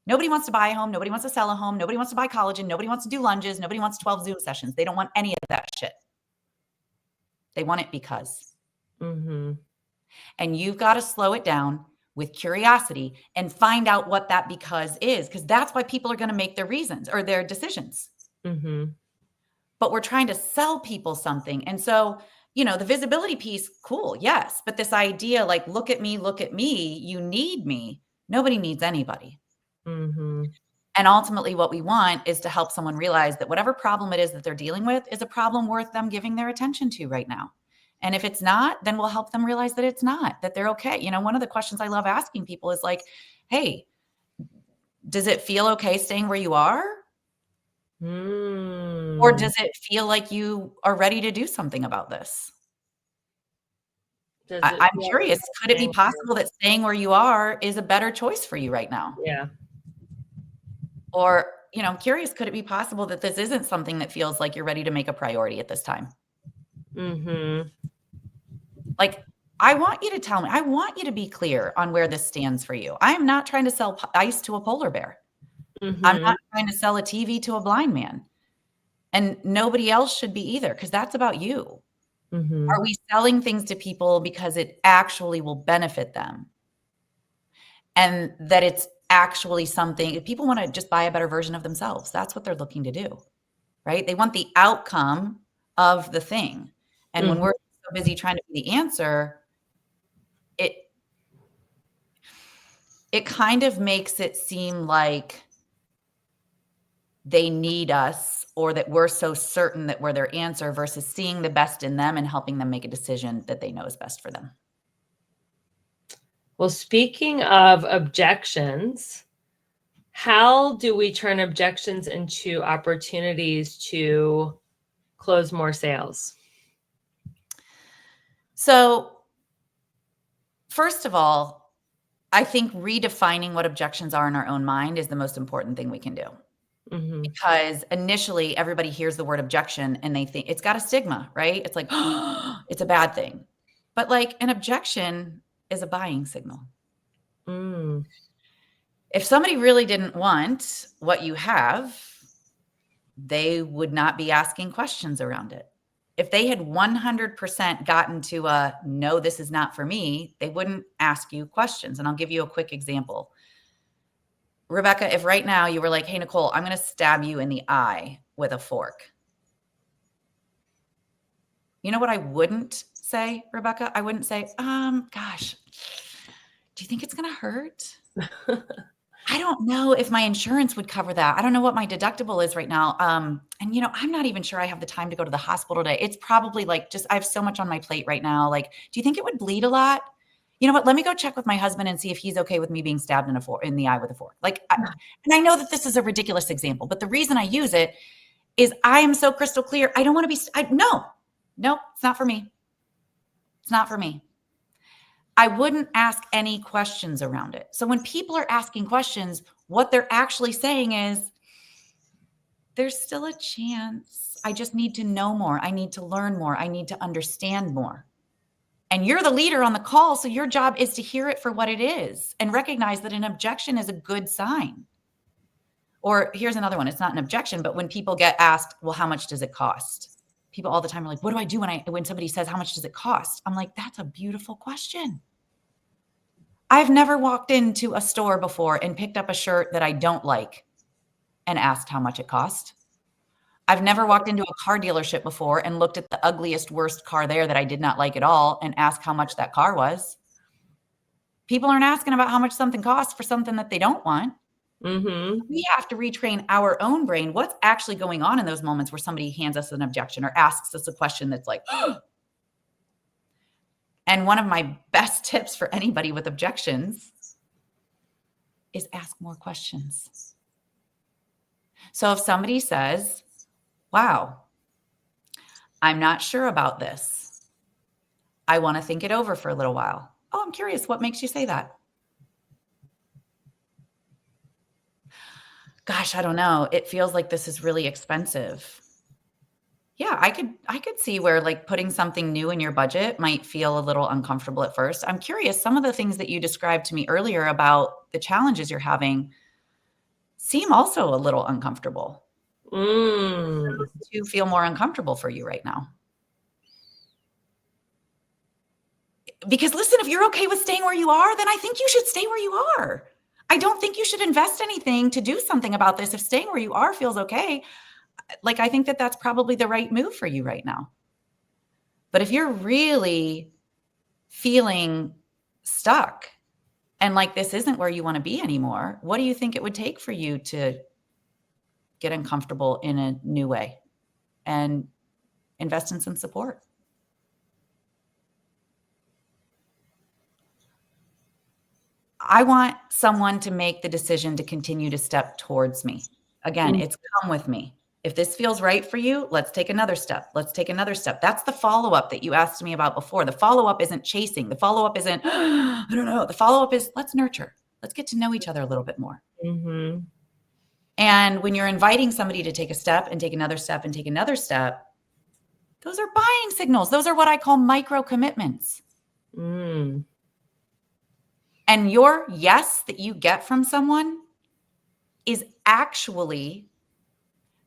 Nobody wants to buy a home. Nobody wants to sell a home. Nobody wants to buy collagen. Nobody wants to do lunges. Nobody wants 12 Zoom sessions. They don't want any of that shit. They want it because. And you've got to slow it down with curiosity and find out what that because is, because that's why people are going to make their reasons or their decisions. But we're trying to sell people something. And so, you know, the visibility piece, cool. Yes. But this idea, like, look at me, you need me. Nobody needs anybody. And ultimately what we want is to help someone realize that whatever problem it is that they're dealing with is a problem worth them giving their attention to right now. And if it's not, then we'll help them realize that it's not, that they're okay. You know, one of the questions I love asking people is like, hey, does it feel okay staying where you are? Or does it feel like you are ready to do something about this? I'm curious, could it be possible that staying where you are is a better choice for you right now? Yeah. Or, you know, I'm curious, could it be possible that this isn't something that feels like you're ready to make a priority at this time? Like, I want you to tell me, I want you to be clear on where this stands for you. I am not trying to sell ice to a polar bear. I'm not trying to sell a TV to a blind man. And nobody else should be either, because that's about you. Are we selling things to people because it actually will benefit them? And that it's actually something, if people want to just buy a better version of themselves, that's what they're looking to do, right? They want the outcome of the thing. And when we're so busy trying to be the answer, it kind of makes it seem like they need us, or that we're so certain that we're their answer, versus seeing the best in them and helping them make a decision that they know is best for them. Well, speaking of objections, how do we turn objections into opportunities to close more sales? So, first of all, I think redefining what objections are in our own mind is the most important thing we can do. Because initially everybody hears the word objection and they think it's got a stigma, right? It's like, oh, it's a bad thing. But like, an objection is a buying signal. If somebody really didn't want what you have, they would not be asking questions around it. If they had 100% gotten to a no, this is not for me, they wouldn't ask you questions. And I'll give you a quick example. Rebecca, if right now you were like, hey, Nicole, I'm going to stab you in the eye with a fork. You know what I wouldn't say, Rebecca? I wouldn't say, gosh, do you think it's going to hurt? I don't know if my insurance would cover that. I don't know what my deductible is right now. And you know, I'm not even sure I have the time to go to the hospital today. It's probably like, just, I have so much on my plate right now. Like, do you think it would bleed a lot? You know what? Let me go check with my husband and see if he's okay with me being stabbed in the eye with a fork. Like, and I know that this is a ridiculous example, but the reason I use it is I am so crystal clear. I don't want to be, no, it's not for me. It's not for me. I wouldn't ask any questions around it. So when people are asking questions, what they're actually saying is, there's still a chance. I just need to know more. I need to learn more. I need to understand more. And you're the leader on the call, so your job is to hear it for what it is and recognize that an objection is a good sign. Or here's another one. It's not an objection, but when people get asked, well, how much does it cost? People all the time are like, what do I do when somebody says, how much does it cost? I'm like, that's a beautiful question. I've never walked into a store before and picked up a shirt that I don't like and asked how much it cost. I've never walked into a car dealership before and looked at the ugliest, worst car there that I did not like at all and asked how much that car was. People aren't asking about how much something costs for something that they don't want. Mm-hmm. We have to retrain our own brain. What's actually going on in those moments where somebody hands us an objection or asks us a question that's like, and one of my best tips for anybody with objections is ask more questions. So if somebody says, wow, I'm not sure about this. I want to think it over for a little while. Oh, I'm curious. What makes you say that? Gosh, I don't know. It feels like this is really expensive. Yeah, I could see where like putting something new in your budget might feel a little uncomfortable at first. I'm curious, some of the things that you described to me earlier about the challenges you're having seem also a little uncomfortable. To feel more uncomfortable for you right now. Because listen, if you're okay with staying where you are, then I think you should stay where you are. I don't think you should invest anything to do something about this. If staying where you are feels okay, like I think that that's probably the right move for you right now. But if you're really feeling stuck and like this isn't where you want to be anymore, what do you think it would take for you to get uncomfortable in a new way and invest in some support? I want someone to make the decision to continue to step towards me. Again, it's come with me. If this feels right for you, let's take another step. Let's take another step. That's the follow-up that you asked me about before. The follow-up isn't chasing. The follow-up isn't, I don't know. The follow-up is let's nurture. Let's get to know each other a little bit more. Mm-hmm. And when you're inviting somebody to take a step and take another step and take another step, those are buying signals. Those are what I call micro commitments. Mm. And your yes that you get from someone is actually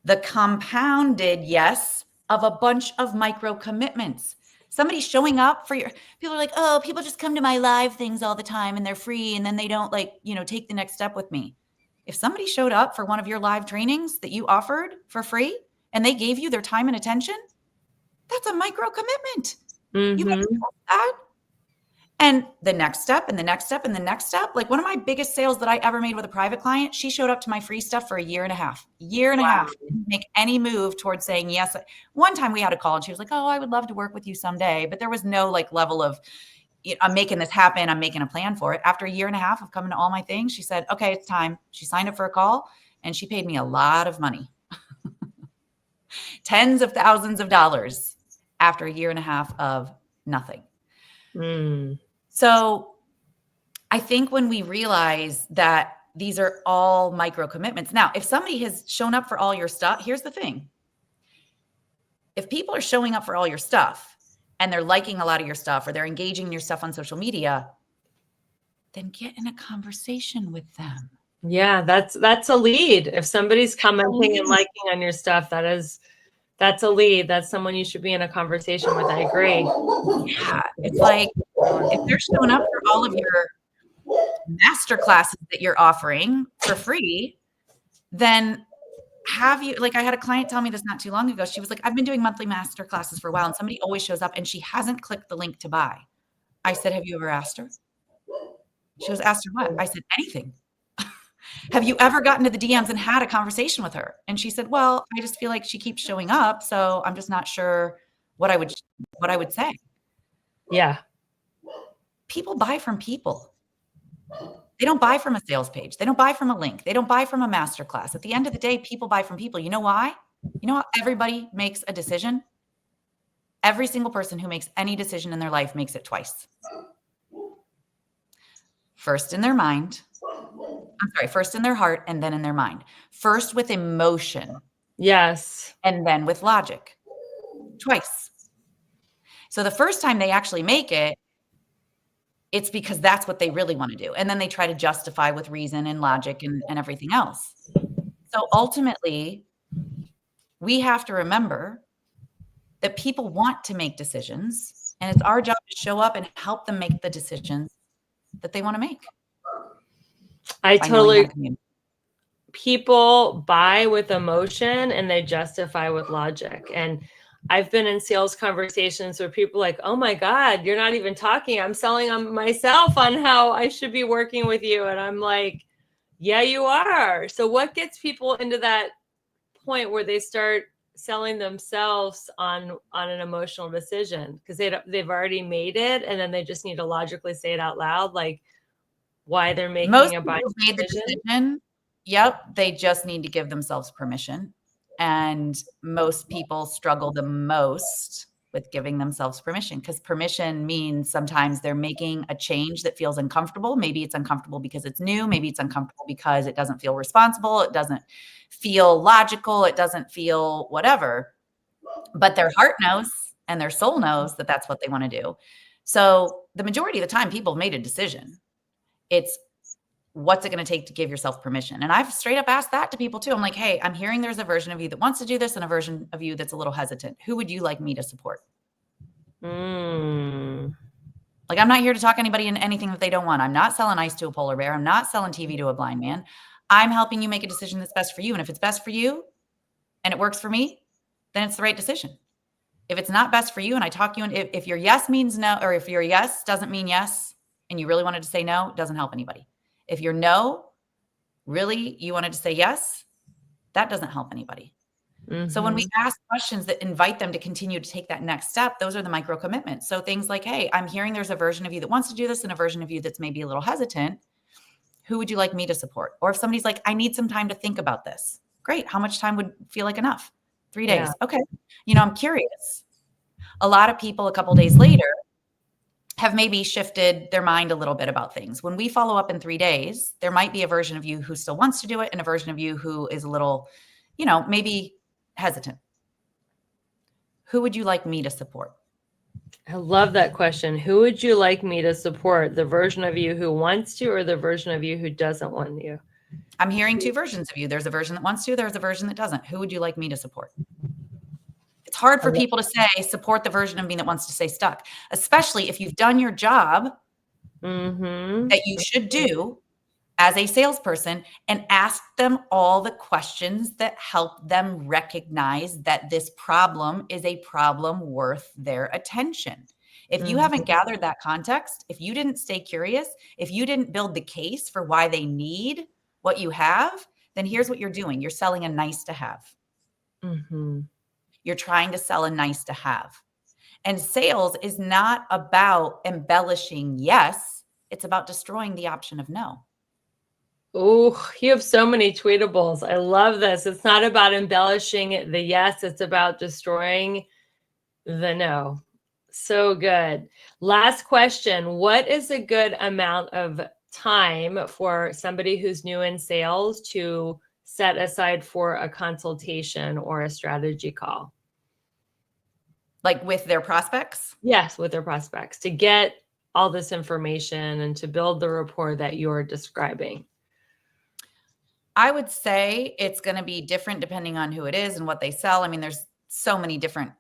the compounded yes of a bunch of micro commitments. Somebody showing up for your, people are like, oh, people just come to my live things all the time and they're free. And then they don't take the next step with me. If somebody showed up for one of your live trainings that you offered for free and they gave you their time and attention, that's a micro commitment. Mm-hmm. You can trust that. And the next step and the next step and the next step, like one of my biggest sales that I ever made with a private client, she showed up to my free stuff for a year and a half, didn't make any move towards saying yes. One time we had a call and she was like, oh, I would love to work with you someday. But there was no level of, I'm making this happen. I'm making a plan for it. After a year and a half of coming to all my things, she said, okay, it's time. She signed up for a call and she paid me a lot of money, tens of thousands of dollars after a year and a half of nothing. So I think when we realize that these are all micro commitments. Now, if somebody has shown up for all your stuff, here's the thing. If people are showing up for all your stuff and they're liking a lot of your stuff or they're engaging in your stuff on social media, then get in a conversation with them. Yeah, that's a lead. If somebody's commenting and liking on your stuff, that's a lead. That's someone you should be in a conversation with. I agree. Yeah, it's like if they're showing up for all of your master classes that you're offering for free, then have you, I had a client tell me this not too long ago. She was like, I've been doing monthly master classes for a while and somebody always shows up and she hasn't clicked the link to buy. I said, have you ever asked her? She was asked her what? I said, anything. Have you ever gotten to the DMs and had a conversation with her? And she said, well, I just feel like she keeps showing up. So I'm just not sure what I would say. Yeah. People buy from people. They don't buy from a sales page. They don't buy from a link. They don't buy from a masterclass. At the end of the day, people buy from people. You know why? You know how everybody makes a decision? Every single person who makes any decision in their life makes it twice. First in their mind. First in their heart and then in their mind. First with emotion. Yes. And then with logic. Twice. So the first time they actually make it, it's because that's what they really want to do. And then they try to justify with reason and logic and everything else. So ultimately, we have to remember that people want to make decisions, and it's our job to show up and help them make the decisions that they want to make. I by knowing how totally, to communicate. people buy with emotion and they justify with logic. And I've been in sales conversations where people are like, oh my God, you're not even talking. I'm selling on myself on how I should be working with you. And I'm like, yeah, you are. So what gets people into that point where they start selling themselves on an emotional decision? Because they've already made it, and then they just need to logically say it out loud, like why they're making Most a people buying who've made the decision. decision, yep, they just need to give themselves permission. And most people struggle the most with giving themselves permission, because permission means sometimes they're making a change that feels uncomfortable. Maybe it's uncomfortable because it's new. Maybe it's uncomfortable because it doesn't feel responsible. It doesn't feel logical. It doesn't feel whatever. But their heart knows and their soul knows that that's what they want to do. So the majority of the time, people have made a decision. It's what's it going to take to give yourself permission? And I've straight up asked that to people too. I'm like, hey, I'm hearing there's a version of you that wants to do this and a version of you that's a little hesitant. Who would you like me to support? Like, I'm not here to talk anybody into anything that they don't want. I'm not selling ice to a polar bear. I'm not selling TV to a blind man. I'm helping you make a decision that's best for you. And if it's best for you and it works for me, then it's the right decision. If it's not best for you and I talk you, and if your yes means no, or if your yes doesn't mean yes, and you really wanted to say no, it doesn't help anybody. If your no, really, you wanted to say yes, that doesn't help anybody. So when we ask questions that invite them to continue to take that next step, those are the micro commitments. So things like, hey, I'm hearing there's a version of you that wants to do this and a version of you that's maybe a little hesitant. Who would you like me to support? Or if somebody's like, I need some time to think about this. Great. How much time would feel like enough? 3 days. Yeah. Okay. I'm curious. A lot of people a couple days later have maybe shifted their mind a little bit about things. When we follow up in 3 days, there might be a version of you who still wants to do it and a version of you who is a little, maybe hesitant. Who would you like me to support? I love that question. Who would you like me to support? The version of you who wants to, or the version of you who doesn't want you? I'm hearing two versions of you. There's a version that wants to, there's a version that doesn't. Who would you like me to support? It's hard for people to say, support the version of me that wants to stay stuck, especially if you've done your job that you should do as a salesperson and ask them all the questions that help them recognize that this problem is a problem worth their attention. If you haven't gathered that context, if you didn't stay curious, if you didn't build the case for why they need what you have, then here's what you're doing. You're selling a nice to have. You're trying to sell a nice to have. And sales is not about embellishing yes. It's about destroying the option of no. Oh, you have so many tweetables. I love this. It's not about embellishing the yes. It's about destroying the no. So good. Last question. What is a good amount of time for somebody who's new in sales to set aside for a consultation or a strategy call? Like with their prospects? Yes, with their prospects, to get all this information and to build the rapport that you're describing. I would say it's going to be different depending on who it is and what they sell. I mean, there's so many different,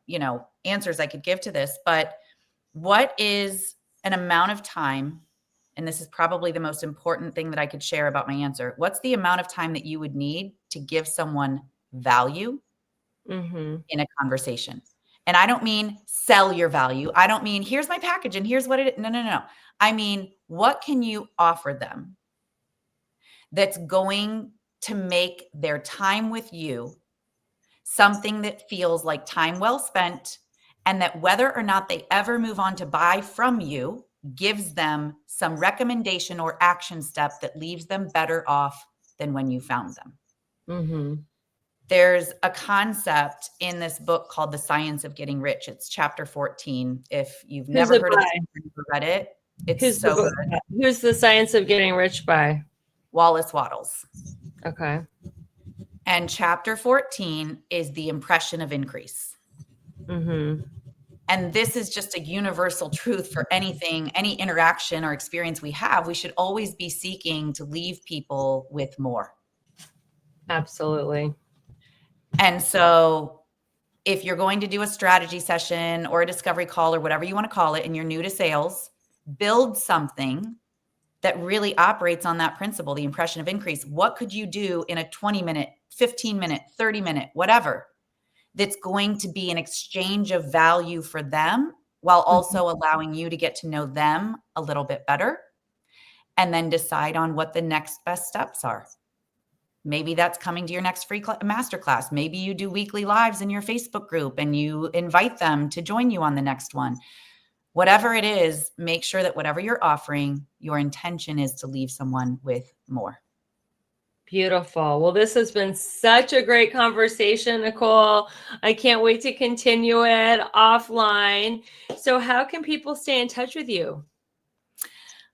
answers I could give to this, but what is an amount of time? And this is probably the most important thing that I could share about my answer. What's the amount of time that you would need to give someone value in a conversation? And I don't mean sell your value. I don't mean here's my package and here's what it is. No. I mean, what can you offer them that's going to make their time with you something that feels like time well spent, and that whether or not they ever move on to buy from you gives them some recommendation or action step that leaves them better off than when you found them. There's a concept in this book called The Science of Getting Rich. It's chapter 14. If you've never heard of it or never read it, it's so good. Who's The Science of Getting Rich by? Wallace Wattles. Okay. And chapter 14 is the impression of increase. And this is just a universal truth for anything, any interaction or experience we have. We should always be seeking to leave people with more. Absolutely. And so if you're going to do a strategy session or a discovery call or whatever you want to call it, and you're new to sales, build something that really operates on that principle, the impression of increase. What could you do in a 20-minute, 15-minute, 30-minute, whatever, that's going to be an exchange of value for them while also allowing you to get to know them a little bit better, and then decide on what the next best steps are. Maybe that's coming to your next free masterclass. Maybe you do weekly lives in your Facebook group and you invite them to join you on the next one. Whatever it is, make sure that whatever you're offering, your intention is to leave someone with more. Beautiful. Well, this has been such a great conversation, Nicole. I can't wait to continue it offline. So how can people stay in touch with you?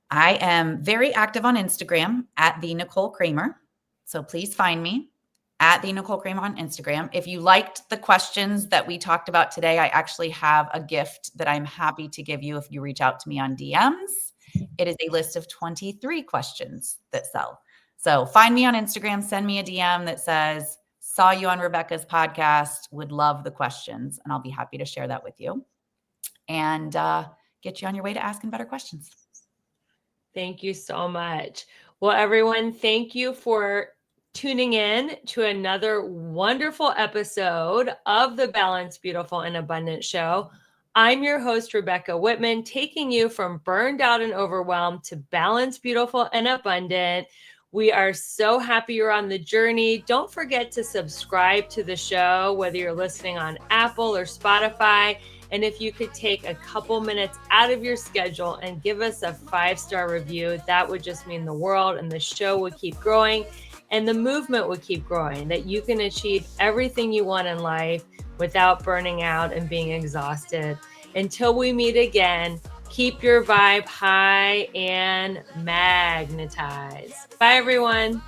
I am very active on Instagram at the Nicole Cramer. So please find me at the Nicole Cramer on Instagram. If you liked the questions that we talked about today, I actually have a gift that I'm happy to give you if you reach out to me on DMs. It is a list of 23 questions that sell. So find me on Instagram, send me a DM that says, saw you on Rebecca's podcast, would love the questions, and I'll be happy to share that with you and get you on your way to asking better questions. Thank you so much. Well, everyone, thank you for tuning in to another wonderful episode of the Balanced, Beautiful, and Abundant Show. I'm your host, Rebecca Whitman, taking you from burned out and overwhelmed to balanced, beautiful, and abundant. We are so happy you're on the journey. Don't forget to subscribe to the show, whether you're listening on Apple or Spotify. And if you could take a couple minutes out of your schedule and give us a 5-star review, that would just mean the world, and the show would keep growing and the movement would keep growing, that you can achieve everything you want in life without burning out and being exhausted. Until we meet again, keep your vibe high and magnetize. Bye, everyone.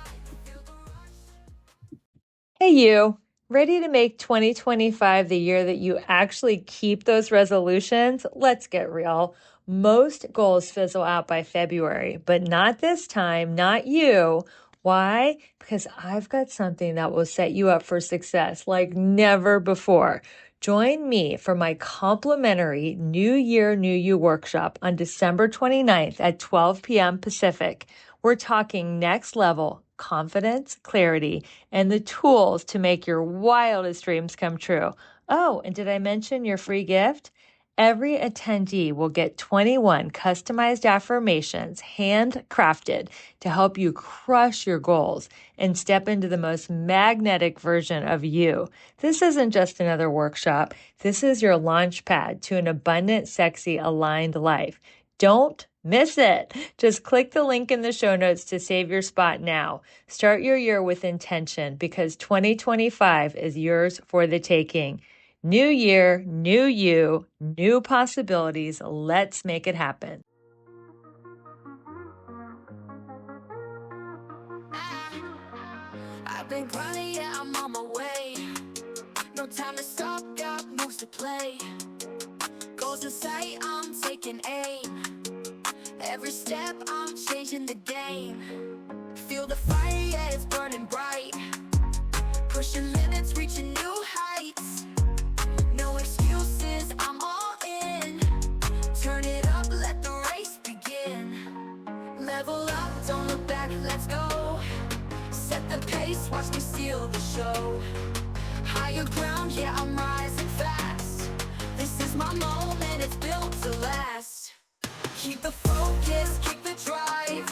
Hey, you. Ready to make 2025 the year that you actually keep those resolutions? Let's get real. Most goals fizzle out by February, but not this time, not you. Why? Because I've got something that will set you up for success like never before. Join me for my complimentary New Year, New You workshop on December 29th at 12 p.m. Pacific. We're talking next level confidence, clarity, and the tools to make your wildest dreams come true. Oh, and did I mention your free gift? Every attendee will get 21 customized affirmations handcrafted to help you crush your goals and step into the most magnetic version of you. This isn't just another workshop. This is your launch pad to an abundant, sexy, aligned life. Don't miss it. Just click the link in the show notes to save your spot now. Start your year with intention because 2025 is yours for the taking. New year, new you, new possibilities. Let's make it happen. I've been grinding, yeah, I'm on my way. No time to stop, got moves to play. Goals in sight, I'm taking aim. Every step, I'm changing the game. Feel the fire, yeah, it's burning bright. Pushing limits, reaching new heights. No excuses, I'm all in. Turn it up, let the race begin. Level up, don't look back, let's go. Set the pace, watch me steal the show. Higher ground, yeah, I'm rising fast. This is my moment, it's built to last. Keep the focus, keep the drive.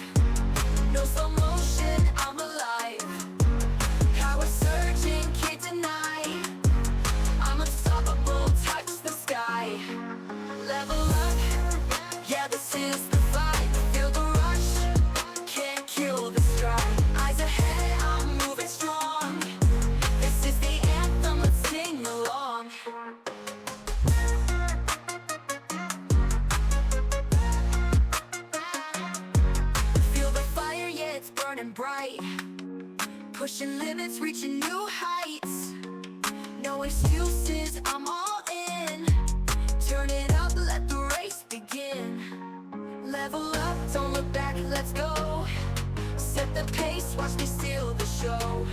No slow motion, I'm alive. Power surging, can't deny. I'm unstoppable, touch the sky. Level up, yeah, this is the fight. Feel the rush, can't kill the stride. Eyes ahead, I'm moving strong. This is the anthem, let's sing along. Feel the fire, yeah, it's burning bright. Pushing limits, reaching new heights. No excuses, I'm all in. Turn it up, let the race begin. Level up, don't look back, let's go. Set the pace, watch me steal the show.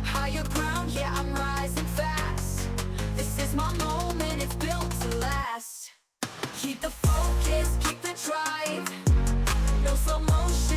Higher ground, yeah, I'm rising fast. This is my moment, it's built to last. Keep the focus, keep the drive. No slow motion.